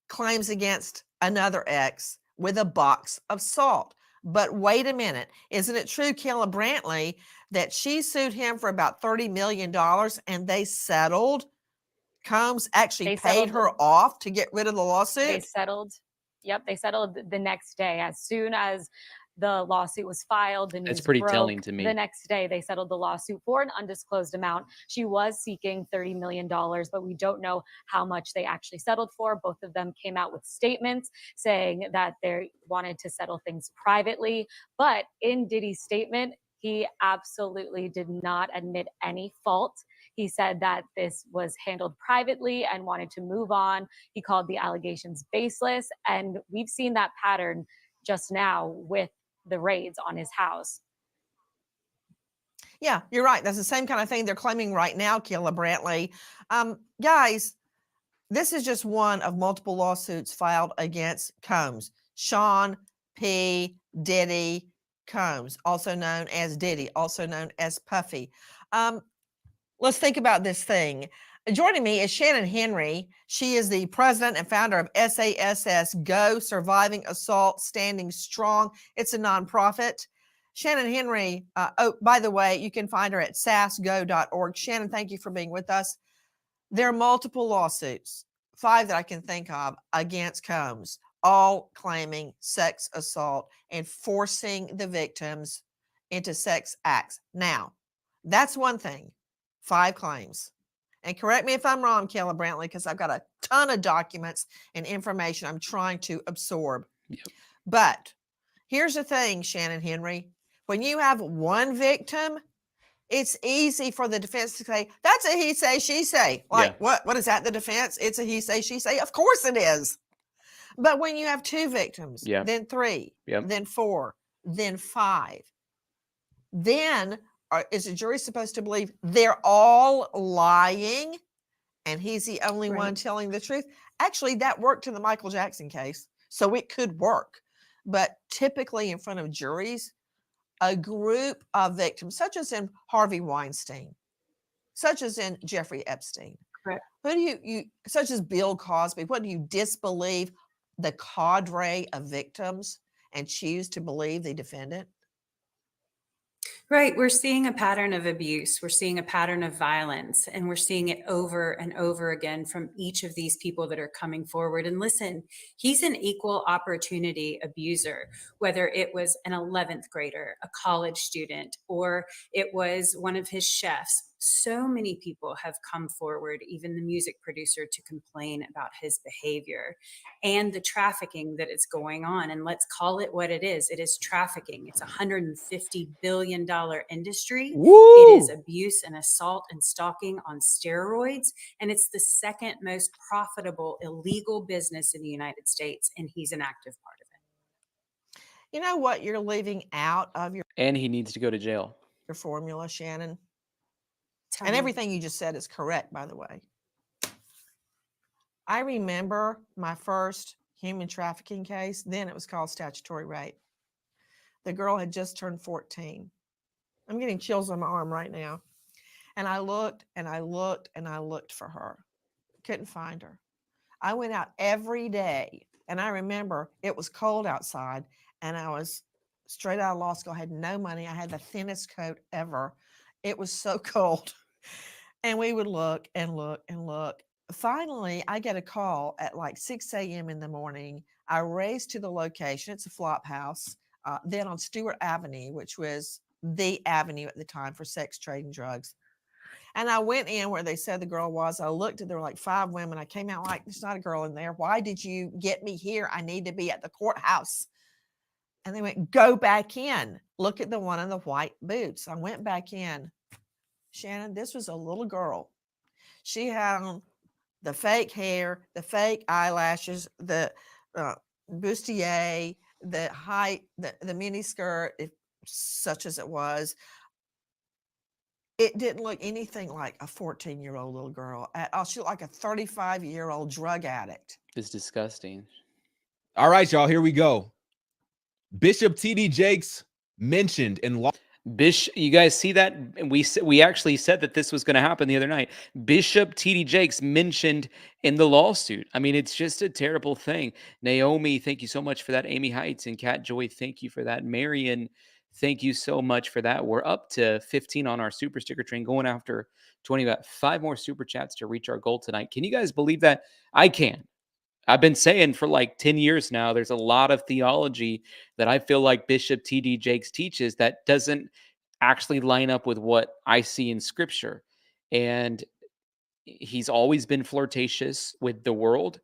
claims against another ex with a box of salt. But wait a minute. Isn't it true, Kayla Brantley, that she sued him for about $30 million and they settled? Combs actually They paid settled her off to get rid of the They lawsuit? settled. Yep, they settled the next day. As soon as the lawsuit was filed, the That's news pretty broke. telling to The me. next day, they settled the lawsuit for an undisclosed amount. She was seeking $30 million, but we don't know how much they actually settled for. Both of them came out with statements saying that they wanted to settle things privately. But in Diddy's statement, he absolutely did not admit any fault. He said that this was handled privately and wanted to move on. He called the allegations baseless. And we've seen that pattern just now with the raids on his house. Yeah, you're right. That's the same kind of thing they're claiming right now, Kayla Brantley. Guys, this is just one of multiple lawsuits filed against Combs. Sean P. Diddy Combs, also known as Diddy, also known as Puffy. Let's think about this thing. Joining me is Shannon Henry. She is the president and founder of SASS Go, Surviving Assault, Standing Strong. It's a nonprofit. Shannon Henry, oh, by the way, you can find her at sassgo.org. Shannon, thank you for being with us. There are multiple lawsuits, 5 that I can think of, against Combs, all claiming sex assault and forcing the victims into sex acts. Now, that's one thing, 5 claims. And correct me if I'm wrong, Kayla Brantley, because I've got a ton of documents and information I'm trying to absorb. Yep. But here's the thing, Shannon Henry. When you have one victim, it's easy for the defense to say, that's a he say, she say. Like, what is that, the defense? It's a he say, she say. Of course it is. But when you have 2 victims, then 3, then 4, then 5, then is the jury supposed to believe they're all lying and he's the only one telling the truth? Actually, that worked in the Michael Jackson case, so it could work. But typically in front of juries, a group of victims, such as in Harvey Weinstein, such as in Jeffrey Epstein, who do you such as Bill Cosby, what do you disbelieve the cadre of victims and choose to believe the defendant? Right. We're seeing a pattern of abuse. We're seeing a pattern of violence, and we're seeing it over and over again from each of these people that are coming forward. And listen, he's an equal opportunity abuser, whether it was an 11th grader, a college student, or it was one of his chefs. So many people have come forward, even the music producer, to complain about his behavior and the trafficking that is going on. And let's call it what it is. It is trafficking. It's a $150 billion industry. Woo! It is abuse and assault and stalking on steroids. And it's the second most profitable illegal business in the United States. And he's an active part of it. You know what you're leaving out of your And he needs to go to jail. Your formula, Shannon? Tell And me. everything you just said is correct, by the way. I remember my first human trafficking case. Then it was called statutory rape. The girl had just turned 14. I'm getting chills on my arm right now. And I looked and I looked and I looked for her. Couldn't find her. I went out every day. And I remember it was cold outside and I was straight out of law school. I had no money. I had the thinnest coat ever. It was so cold. And we would look and look and look. Finally, I get a call at like 6 a.m. in the morning. I race to the location. It's a flop house. Then on Stewart Avenue, which was the avenue at the time for sex trade and drugs. And I went in where they said the girl was. I looked and there were like 5 women. I came out like, there's not a girl in there. Why did you get me here? I need to be at the courthouse. And they went, go back in. Look at the one in the white boots. I went back in. Shannon, this was a little girl. She had on the fake hair, the fake eyelashes, the bustier, the height, the mini skirt, such as it was, It didn't look anything like a 14-year-old little girl at all. She looked like a 35-year-old drug addict. It's disgusting. All right, y'all, here we go. Bishop T.D. Jakes mentioned in law. You guys see that? We actually said that this was going to happen the other night. Bishop T.D. Jakes mentioned in the lawsuit. I mean, it's just a terrible thing. Naomi, thank you so much for that. Amy Heights and Kat Joy, thank you for that. Marion, thank you so much for that. We're up to 15 on our super sticker train, going after 20. About 5 more super chats to reach our goal tonight. Can you guys believe that? I can. I've been saying for like 10 years now, there's a lot of theology that I feel like Bishop T.D. Jakes teaches that doesn't actually line up with what I see in scripture. And he's always been flirtatious with the world.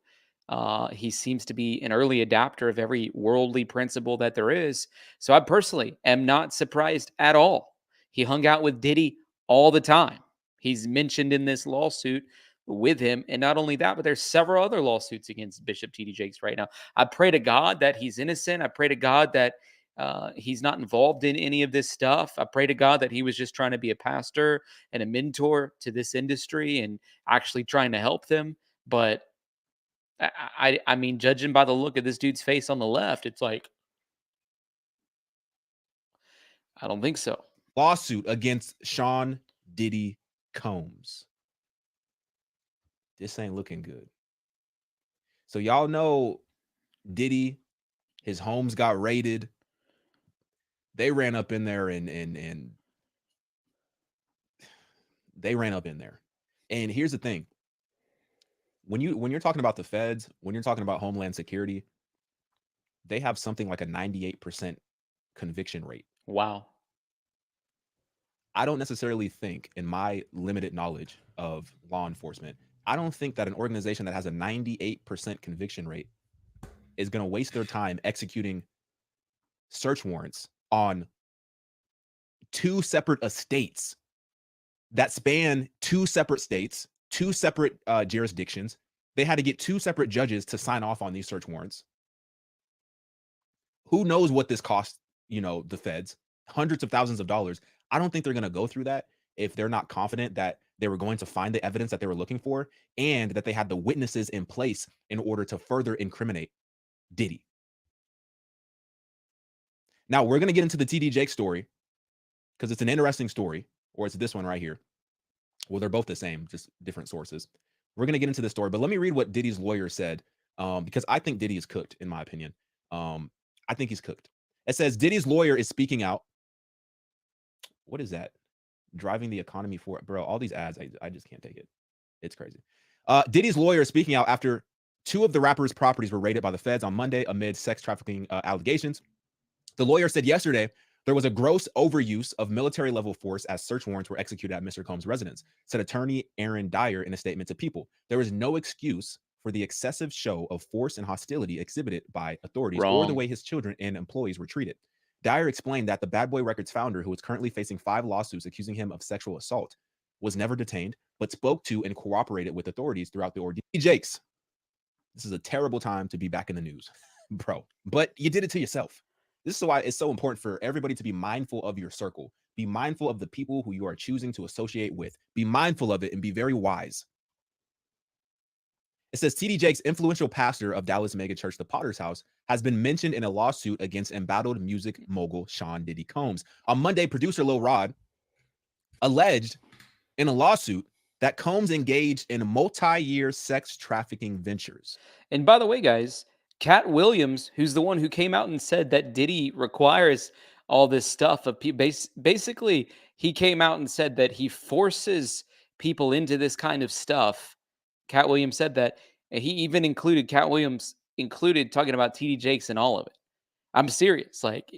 He seems to be an early adapter of every worldly principle that there is. So I personally am not surprised at all. He hung out with Diddy all the time. He's mentioned in this lawsuit with him. And not only that, but there's several other lawsuits against Bishop T.D. Jakes right now. I pray to God that he's innocent. I pray to God that he's not involved in any of this stuff. I pray to God that he was just trying to be a pastor and a mentor to this industry and actually trying to help them. But I mean, judging by the look of this dude's face on the left, it's like, I don't think so. Lawsuit against Sean Diddy Combs. This ain't looking good. So y'all know Diddy, his homes got raided. They ran up in there and they ran up in there. And here's the thing. When you're talking about the feds, when you're talking about Homeland Security, they have something like a 98% conviction rate. Wow. I don't necessarily think, in my limited knowledge of law enforcement, I don't think that an organization that has a 98% conviction rate is going to waste their time executing search warrants on 2 separate estates that span 2 separate states, 2 separate jurisdictions. They had to get 2 separate judges to sign off on these search warrants. Who knows what this cost, the feds? Hundreds of thousands of dollars. I don't think they're going to go through that if they're not confident that they were going to find the evidence that they were looking for and that they had the witnesses in place in order to further incriminate Diddy. Now, we're going to get into the T.D. Jakes story because it's an interesting story, or it's this one right here. Well, they're both the same, just different sources. We're going to get into this story, but let me read what Diddy's lawyer said because I think Diddy is cooked, in my opinion. I think he's cooked. It says Diddy's lawyer is speaking out. What is that? Driving the economy forward. Bro, all these ads, I just can't take it. It's crazy. Diddy's lawyer is speaking out after 2 of the rapper's properties were raided by the feds on Monday amid sex trafficking allegations. The lawyer said yesterday there was a gross overuse of military-level force as search warrants were executed at Mr. Combs' residence, said attorney Aaron Dyer in a statement to People. There is no excuse for the excessive show of force and hostility exhibited by authorities or the way his children and employees were treated. Dyer explained that the Bad Boy Records founder, who is currently facing 5 lawsuits accusing him of sexual assault, was never detained, but spoke to and cooperated with authorities throughout the ordeal. Jakes, this is a terrible time to be back in the news, bro. But you did it to yourself. This is why it's so important for everybody to be mindful of your circle. Be mindful of the people who you are choosing to associate with. Be mindful of it and be very wise. It says T.D. Jakes, influential pastor of Dallas megachurch The Potter's House, has been mentioned in a lawsuit against embattled music mogul Sean Diddy Combs. On Monday, producer Lil Rod alleged in a lawsuit that Combs engaged in multi-year sex trafficking ventures. And by the way, guys, Cat Williams, who's the one who came out and said that Diddy requires all this stuff of people, basically, he came out and said that he forces people into this kind of stuff. Cat Williams said that, and he even included Cat Williams talking about T.D. Jakes and all of it. I'm serious. Like,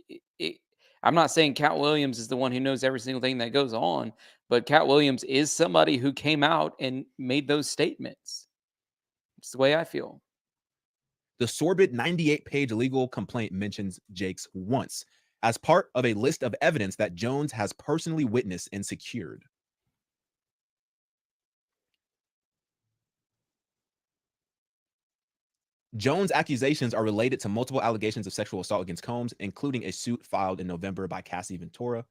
I'm not saying Cat Williams is the one who knows every single thing that goes on, but Cat Williams is somebody who came out and made those statements. It's the way I feel. The sordid 98-page legal complaint mentions Jakes once as part of a list of evidence that Jones has personally witnessed and secured. Jones' accusations are related to multiple allegations of sexual assault against Combs, including a suit filed in November by Cassie Ventura,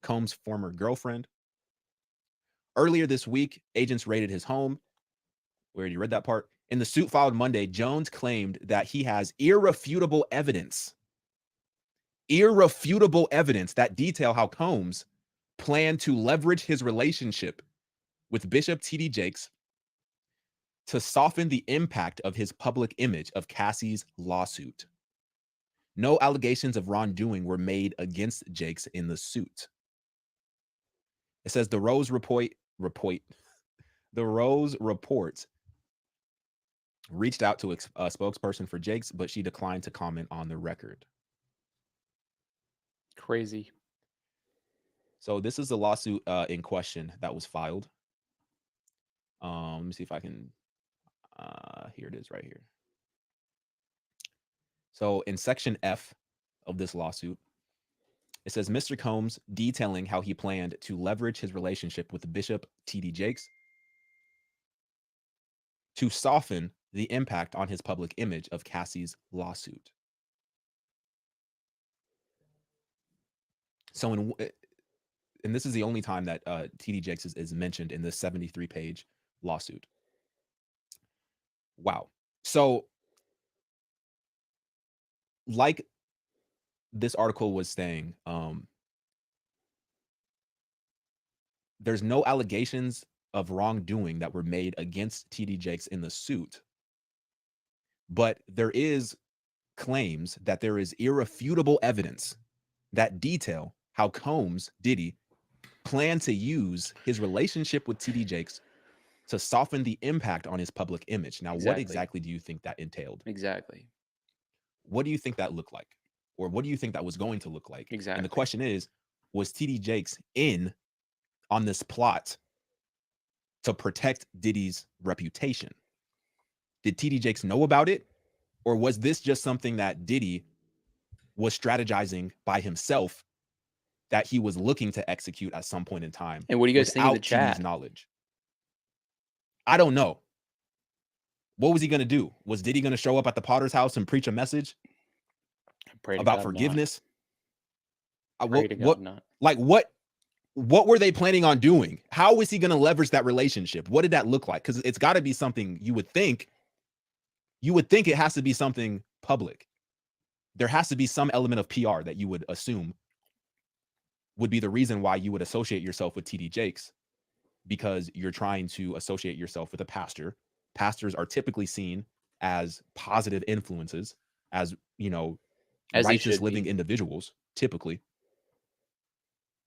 Combs' former girlfriend. Earlier this week, agents raided his home. We already read that part. In the suit filed Monday, Jones claimed that he has irrefutable evidence that detail how Combs planned to leverage his relationship with Bishop T.D. Jakes to soften the impact of his public image of Cassie's lawsuit. No allegations of wrongdoing were made against Jakes in the suit. It says the Rose Report reached out to a spokesperson for Jakes, but she declined to comment on the record. Crazy. So this is the lawsuit in question that was filed. Let me see if I can. Here it is right here. So in section F of this lawsuit, it says Mr. Combs detailing how he planned to leverage his relationship with Bishop T.D. Jakes to soften the impact on his public image of Cassie's lawsuit. So and this is the only time that T.D. Jakes is mentioned in this 73-page lawsuit. Wow. So like this article was saying, there's no allegations of wrongdoing that were made against T.D. Jakes in the suit, but there is claims that there is irrefutable evidence that detail how Combs, Diddy, planned to use his relationship with T.D. Jakes to soften the impact on his public image. Now, what exactly do you think that entailed? Exactly. What do you think that looked like? Or what do you think that was going to look like? Exactly. And the question is, was T.D. Jakes in on this plot to protect Diddy's reputation? Did T.D. Jakes know about it? Or was this just something that Diddy was strategizing by himself that he was looking to execute at some point in time? And what do you guys think in the without TD's chat? knowledge? I don't know. What was he going to do? Was Diddy going to show up at the Potter's house and preach a message about forgiveness? What were they planning on doing? How was he going to leverage that relationship? What did that look like? Because it's got to be something you would think it has to be something public. There has to be some element of PR that you would assume would be the reason why you would associate yourself with T.D. Jakes, because you're trying to associate yourself with a pastor. Pastors are typically seen as positive influences, as, As they righteous should living be. individuals, typically.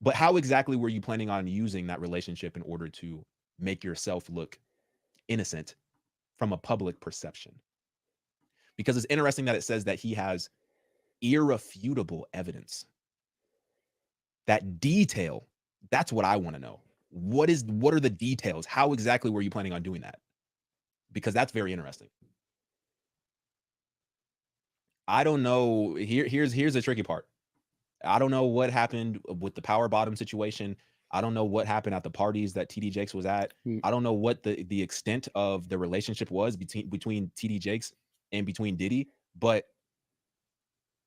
But how exactly were you planning on using that relationship in order to make yourself look innocent from a public perception? Because it's interesting that it says that he has irrefutable evidence. That detail, that's what I want to know. What are the details? How exactly were you planning on doing that? Because that's very interesting. I don't know. Here's the tricky part. I don't know what happened with the power bottom situation. I don't know what happened at the parties that T.D. Jakes was at. I don't know what the extent of the relationship was between T.D. Jakes and between Diddy. But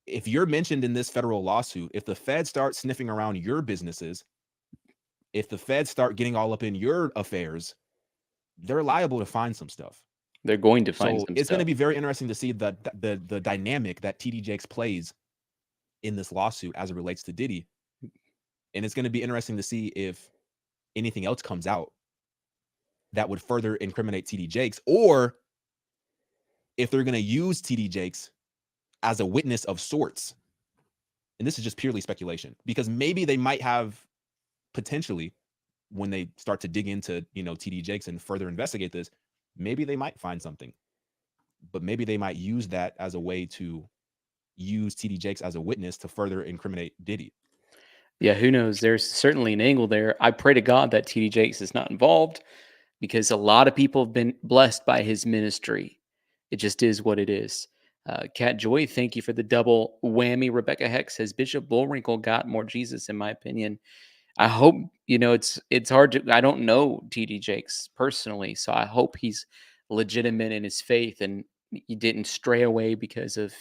if you're mentioned in this federal lawsuit, if the feds start sniffing around your businesses, if the feds start getting all up in your affairs, they're liable to find some stuff. They're going to find So some it's going to stuff. be very interesting to see the dynamic that T.D. Jakes plays in this lawsuit as it relates to Diddy. And it's going to be interesting to see if anything else comes out that would further incriminate T.D. Jakes, or if they're going to use T.D. Jakes as a witness of sorts. And this is just purely speculation, because maybe they might have potentially, when they start to dig into, T.D. Jakes and further investigate this, maybe they might find something, but maybe they might use that as a way to use T.D. Jakes as a witness to further incriminate Diddy. Yeah, who knows? There's certainly an angle there. I pray to God that T.D. Jakes is not involved, because a lot of people have been blessed by his ministry. It just is what it is. Cat Joy, thank you for the double whammy. Rebecca Heck says Bishop Bullwinkle got more Jesus, in my opinion. I hope, it's hard to, I don't know T.D. Jakes personally, so I hope he's legitimate in his faith and he didn't stray away because of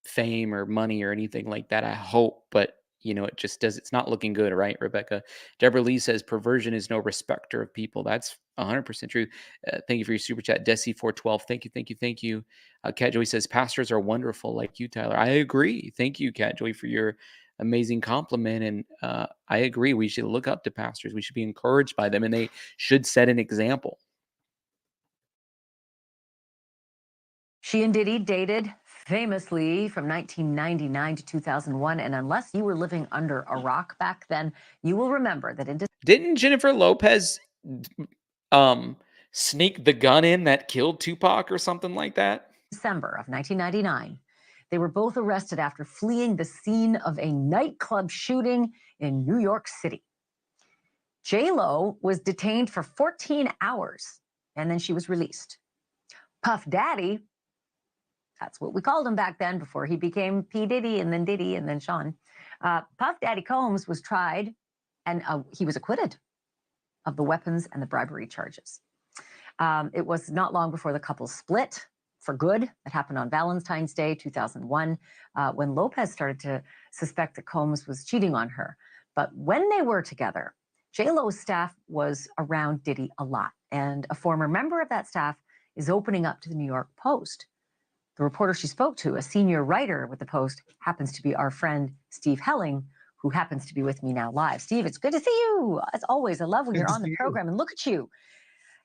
fame or money or anything like that. I hope, but it just does. It's not looking good, right, Rebecca? Deborah Lee says perversion is no respecter of people. That's 100% true. Thank you for your super chat, Desi412. Thank you, thank you, thank you. Cat Joy says pastors are wonderful, like you, Tyler. I agree. Thank you, Cat Joy, for your amazing compliment. And I agree. We should look up to pastors. We should be encouraged by them, and they should set an example. She and Diddy dated famously from 1999 to 2001. And unless you were living under a rock back then, you will remember that in Didn't Jennifer Lopez sneak the gun in that killed Tupac or something like that? December of 1999, they were both arrested after fleeing the scene of a nightclub shooting in New York City. J-Lo was detained for 14 hours, and then she was released. Puff Daddy, that's what we called him back then before he became P. Diddy and then Sean. Puff Daddy Combs was tried, and he was acquitted of the weapons and the bribery charges. It was not long before the couple split for good. It happened on Valentine's Day, 2001, when Lopez started to suspect that Combs was cheating on her. But when they were together, J-Lo's staff was around Diddy a lot, and a former member of that staff is opening up to the New York Post. The reporter she spoke to, a senior writer with the Post, happens to be our friend Steve Helling, who happens to be with me now live. Steve, it's good to see you. As always, I love when you're on the program. And look at you.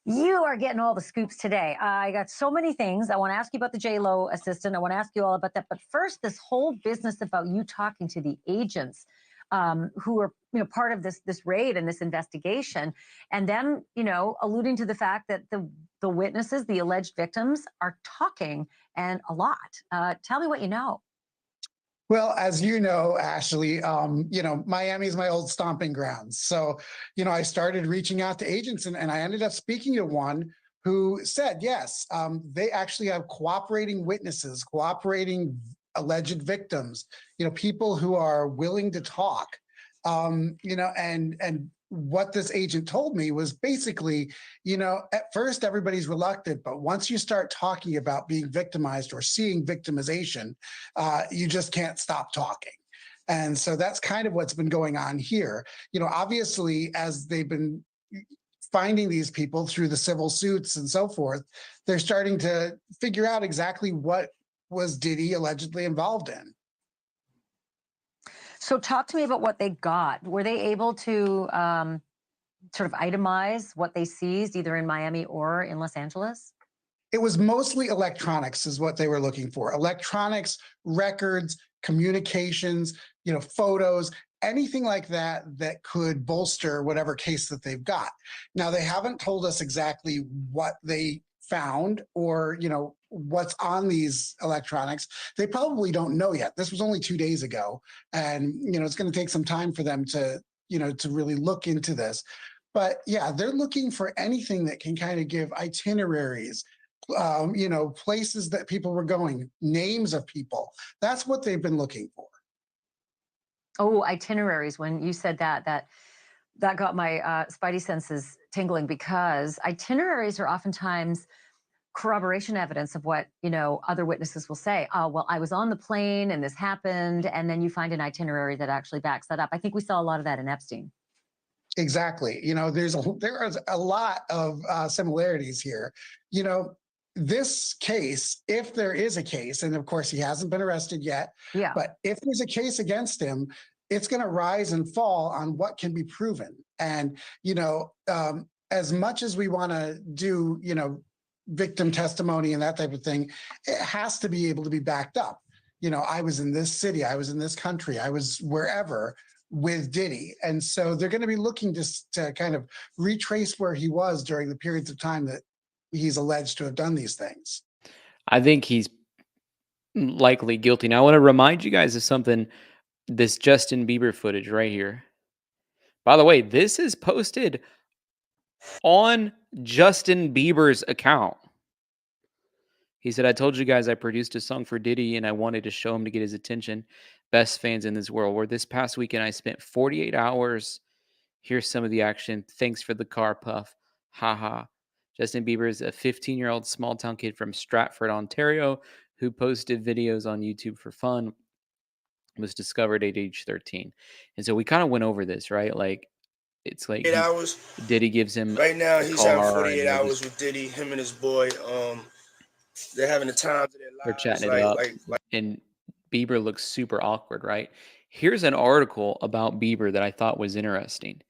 You are getting all the scoops today. I got so many things. I want to ask you about the J-Lo assistant. I want to ask you all about that. But first, this whole business about you talking to the agents who are part of this raid and this investigation, and them alluding to the fact that the witnesses, the alleged victims, are talking and a lot. Tell me what you know. Well, as you know, Ashley, Miami is my old stomping grounds. So, I started reaching out to agents, and I ended up speaking to one who said, yes, they actually have cooperating witnesses, cooperating alleged victims, people who are willing to talk, and what this agent told me was basically, at first everybody's reluctant, but once you start talking about being victimized or seeing victimization, you just can't stop talking. And so that's kind of what's been going on here. Obviously, as they've been finding these people through the civil suits and so forth, they're starting to figure out exactly what was Diddy allegedly involved in. So talk to me about what they got. Were they able to sort of itemize what they seized either in Miami or in Los Angeles? It was mostly electronics is what they were looking for. Electronics, records, communications, photos, anything like that that could bolster whatever case that they've got. Now, they haven't told us exactly what they found or, what's on these electronics. They probably don't know yet. This was only 2 days ago. And, it's going to take some time for them to, to really look into this. But yeah, they're looking for anything that can kind of give itineraries, places that people were going, names of people. That's what they've been looking for. Oh, itineraries. When you said that got my spidey senses tingling, because itineraries are oftentimes corroboration evidence of what, other witnesses will say. Oh, well, I was on the plane and this happened. And then you find an itinerary that actually backs that up. I think we saw a lot of that in Epstein. Exactly. there is a lot of similarities here. This case, if there is a case, and of course he hasn't been arrested yet, but if there's a case against him, it's going to rise and fall on what can be proven. And, as much as we want to do, victim testimony and that type of thing, it has to be able to be backed up. I was in this city, I was in this country, I was wherever with Diddy. And so they're going to be looking to kind of retrace where he was during the periods of time that he's alleged to have done these things. I think he's likely guilty. Now, I want to remind you guys of something, this Justin Bieber footage right here. By the way, this is posted on Justin Bieber's account. He said, I told you guys I produced a song for Diddy and I wanted to show him to get his attention. Best fans in this world. Where this past weekend I spent 48 hours. Here's some of the action. Thanks for the car, Puff. Haha. Justin Bieber is a 15-year-old small town kid from Stratford, Ontario, who posted videos on YouTube for fun. was discovered at age 13. And so we kind of went over this, right? Like, it's like 8 hours. Diddy gives him Right now, a he's having car, 48 and hours with Diddy, him and his boy. They're having the times of their they're lives. chatting it up, Like and Bieber looks super awkward, right? Here's an article about Bieber that I thought was interesting.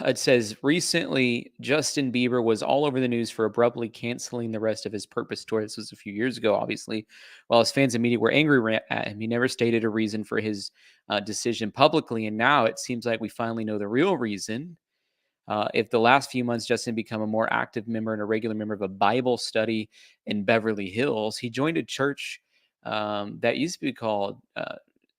It says recently Justin Bieber was all over the news for abruptly canceling the rest of his Purpose tour. This was a few years ago, obviously. While his fans and media were angry at him, he never stated a reason for his decision publicly. And now it seems like we finally know the real reason. If the last few months Justin become a more active member and a regular member of a Bible study in Beverly Hills, he joined a church that used to be called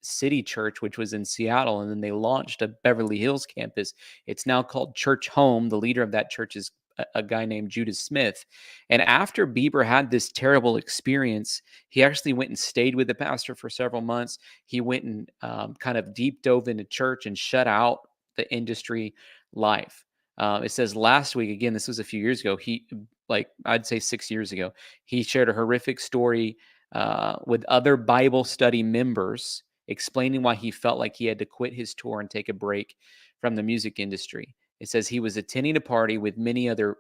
City Church, which was in Seattle, and then they launched a Beverly Hills campus. It's now called Church Home. The leader of that church is a guy named Judah Smith. And after Bieber had this terrible experience, he actually went and stayed with the pastor for several months. He went and kind of deep dove into church and shut out the industry life. It says last week, again, this was a few years ago. Like I'd say 6 years ago, he shared a horrific story with other Bible study members, explaining why he felt like he had to quit his tour and take a break from the music industry. It says he was attending a party with many other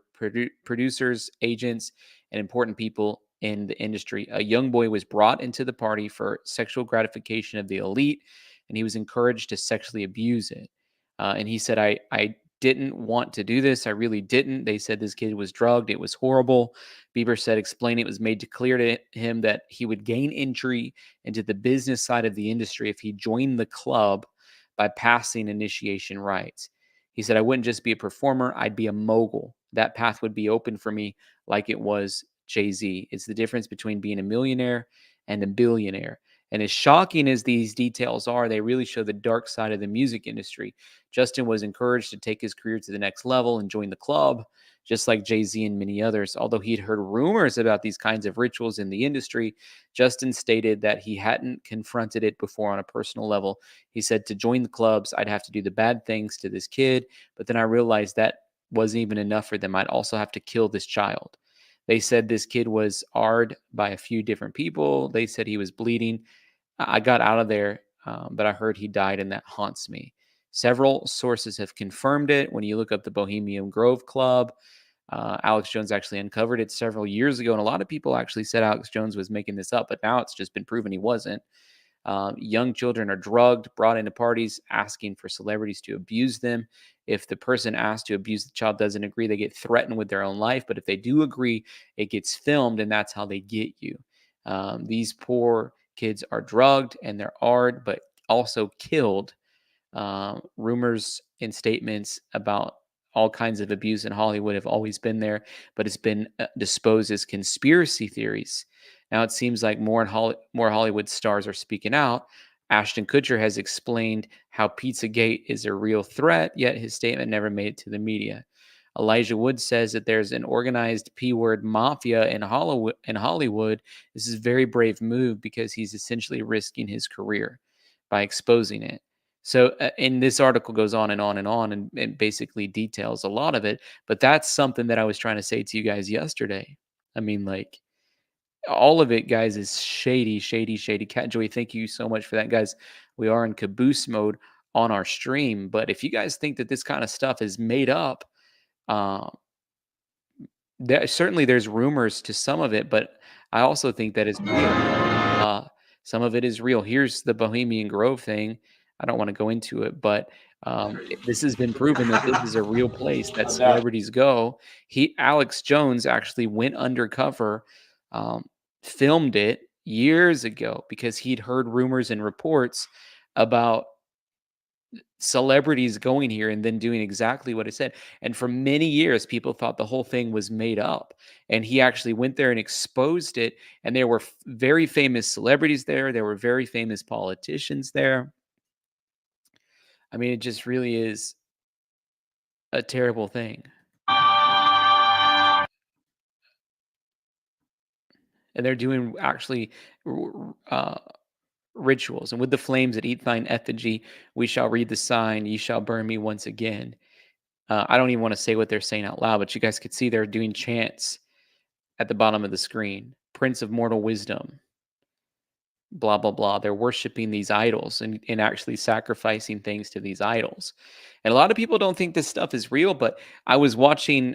producers, agents, and important people in the industry. A young boy was brought into the party for sexual gratification of the elite, and he was encouraged to sexually abuse it. And he said, I didn't want to do this. I really didn't. They said this kid was drugged. It was horrible. Bieber said, explain it was made clear to him that he would gain entry into the business side of the industry if he joined the club by passing initiation rites. He said, I wouldn't just be a performer, I'd be a mogul. That path would be open for me like it was Jay-Z. It's the difference between being a millionaire and a billionaire. And as shocking as these details are, they really show the dark side of the music industry. Justin was encouraged to take his career to the next level and join the club, just like Jay-Z and many others. Although he'd heard rumors about these kinds of rituals in the industry, Justin stated that he hadn't confronted it before on a personal level. He said, to join the clubs, I'd have to do the bad things to this kid, but then I realized that wasn't even enough for them. I'd also have to kill this child. They said this kid was AR'd by a few different people. They said he was bleeding. I got out of there, but I heard he died, and that haunts me. Several sources have confirmed it. When you look up the Bohemian Grove Club, Alex Jones actually uncovered it several years ago, and a lot of people actually said Alex Jones was making this up, but now it's just been proven he wasn't. Young children are drugged, brought into parties, asking for celebrities to abuse them. If the person asked to abuse the child doesn't agree, they get threatened with their own life. But if they do agree, it gets filmed, and that's how they get you. These poor kids are drugged and they're AR'd, but also killed. Rumors and statements about all kinds of abuse in Hollywood have always been there, but it's been disposed as conspiracy theories. Now it seems like more Hollywood stars are speaking out. Ashton Kutcher has explained how Pizzagate is a real threat, yet his statement never made it to the media. Elijah Wood says that there's an organized P-word mafia in Hollywood. This is a very brave move because he's essentially risking his career by exposing it. So, and this article goes on and on and on and basically details a lot of it. But that's something that I was trying to say to you guys yesterday. I mean, like, all of it, guys, is shady, shady, shady. Cat Joy, thank you so much for that, guys. We are in caboose mode on our stream. But if you guys think that this kind of stuff is made up, uh, certainly there's rumors to some of it, but I also think that is real. Some of it is real. Here's the Bohemian Grove thing. I don't want to go into it, but this has been proven that this is a real place that celebrities go. Alex Jones actually went undercover, filmed it years ago because he'd heard rumors and reports about celebrities going here and then doing exactly what it said. And for many years, people thought the whole thing was made up. And he actually went there and exposed it. And there were very famous celebrities there. There were very famous politicians there. I mean, it just really is a terrible thing. And they're doing actually rituals. And with the flames that eat thine effigy, we shall read the sign, ye shall burn me once again. I don't even want to say what they're saying out loud, but you guys could see they're doing chants at the bottom of the screen. Prince of mortal wisdom. blah blah blah. They're worshiping these idols and actually sacrificing things to these idols. And a lot of people don't think this stuff is real, but I was watching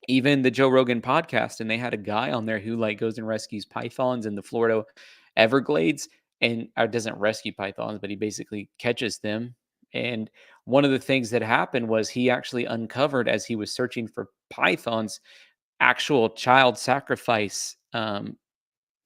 even the Joe Rogan podcast, and they had a guy on there who like goes and rescues pythons in the Florida Everglades, and or doesn't rescue pythons, but he basically catches them. And one of the things that happened was he actually uncovered, as he was searching for pythons, actual child sacrifice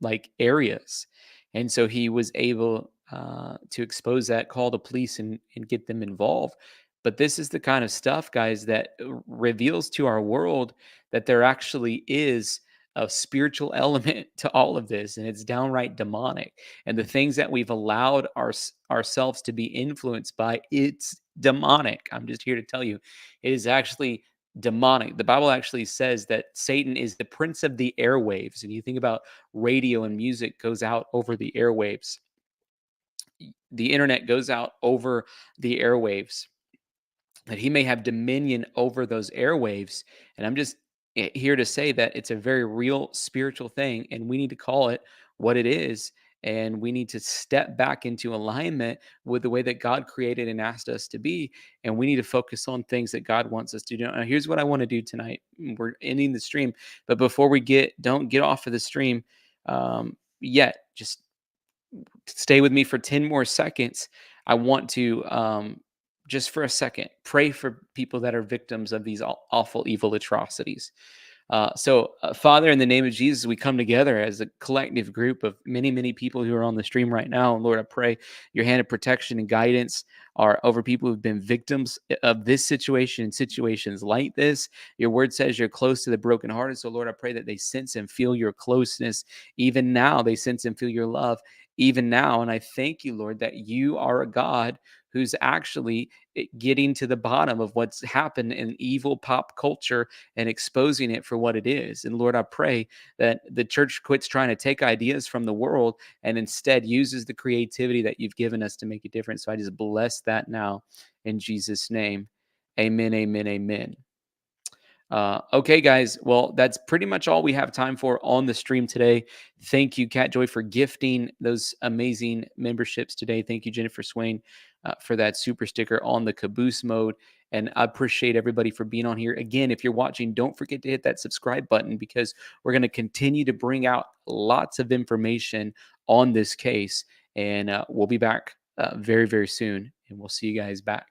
like areas. And so he was able to expose that, call the police, and get them involved. But this is the kind of stuff, guys, that reveals to our world that there actually is a spiritual element to all of this, and it's downright demonic. And the things that we've allowed ourselves to be influenced by, it's demonic. I'm just here to tell you, it is actually demonic. The Bible actually says that Satan is the prince of the airwaves. And you think about radio and music goes out over the airwaves. The internet goes out over the airwaves. That he may have dominion over those airwaves. And I'm just here to say that it's a very real spiritual thing, and we need to call it what it is. And we need to step back into alignment with the way that God created and asked us to be. And we need to focus on things that God wants us to do. Now, here's what I want to do tonight. We're ending the stream, but before we don't get off of the stream yet. Just stay with me for 10 more seconds. I want to just for a second pray for people that are victims of these awful, evil atrocities. Father, in the name of Jesus, we come together as a collective group of many, many people who are on the stream right now. And Lord, I pray your hand of protection and guidance are over people who've been victims of this situation and situations like this. Your word says you're close to the brokenhearted. So, Lord, I pray that they sense and feel your closeness. Even now, they sense and feel your love. Even now. And I thank you, Lord, that you are a God who's actually getting to the bottom of what's happened in evil pop culture and exposing it for what it is. And Lord, I pray that the church quits trying to take ideas from the world and instead uses the creativity that you've given us to make a difference. So I just bless that now in Jesus' name. Amen, amen, amen. Okay, guys. Well, that's pretty much all we have time for on the stream today. Thank you, Cat Joy, for gifting those amazing memberships today. Thank you, Jennifer Swain, for that super sticker on the caboose mode. And I appreciate everybody for being on here. Again, if you're watching, don't forget to hit that subscribe button, because we're going to continue to bring out lots of information on this case. And we'll be back very, very soon. And we'll see you guys back.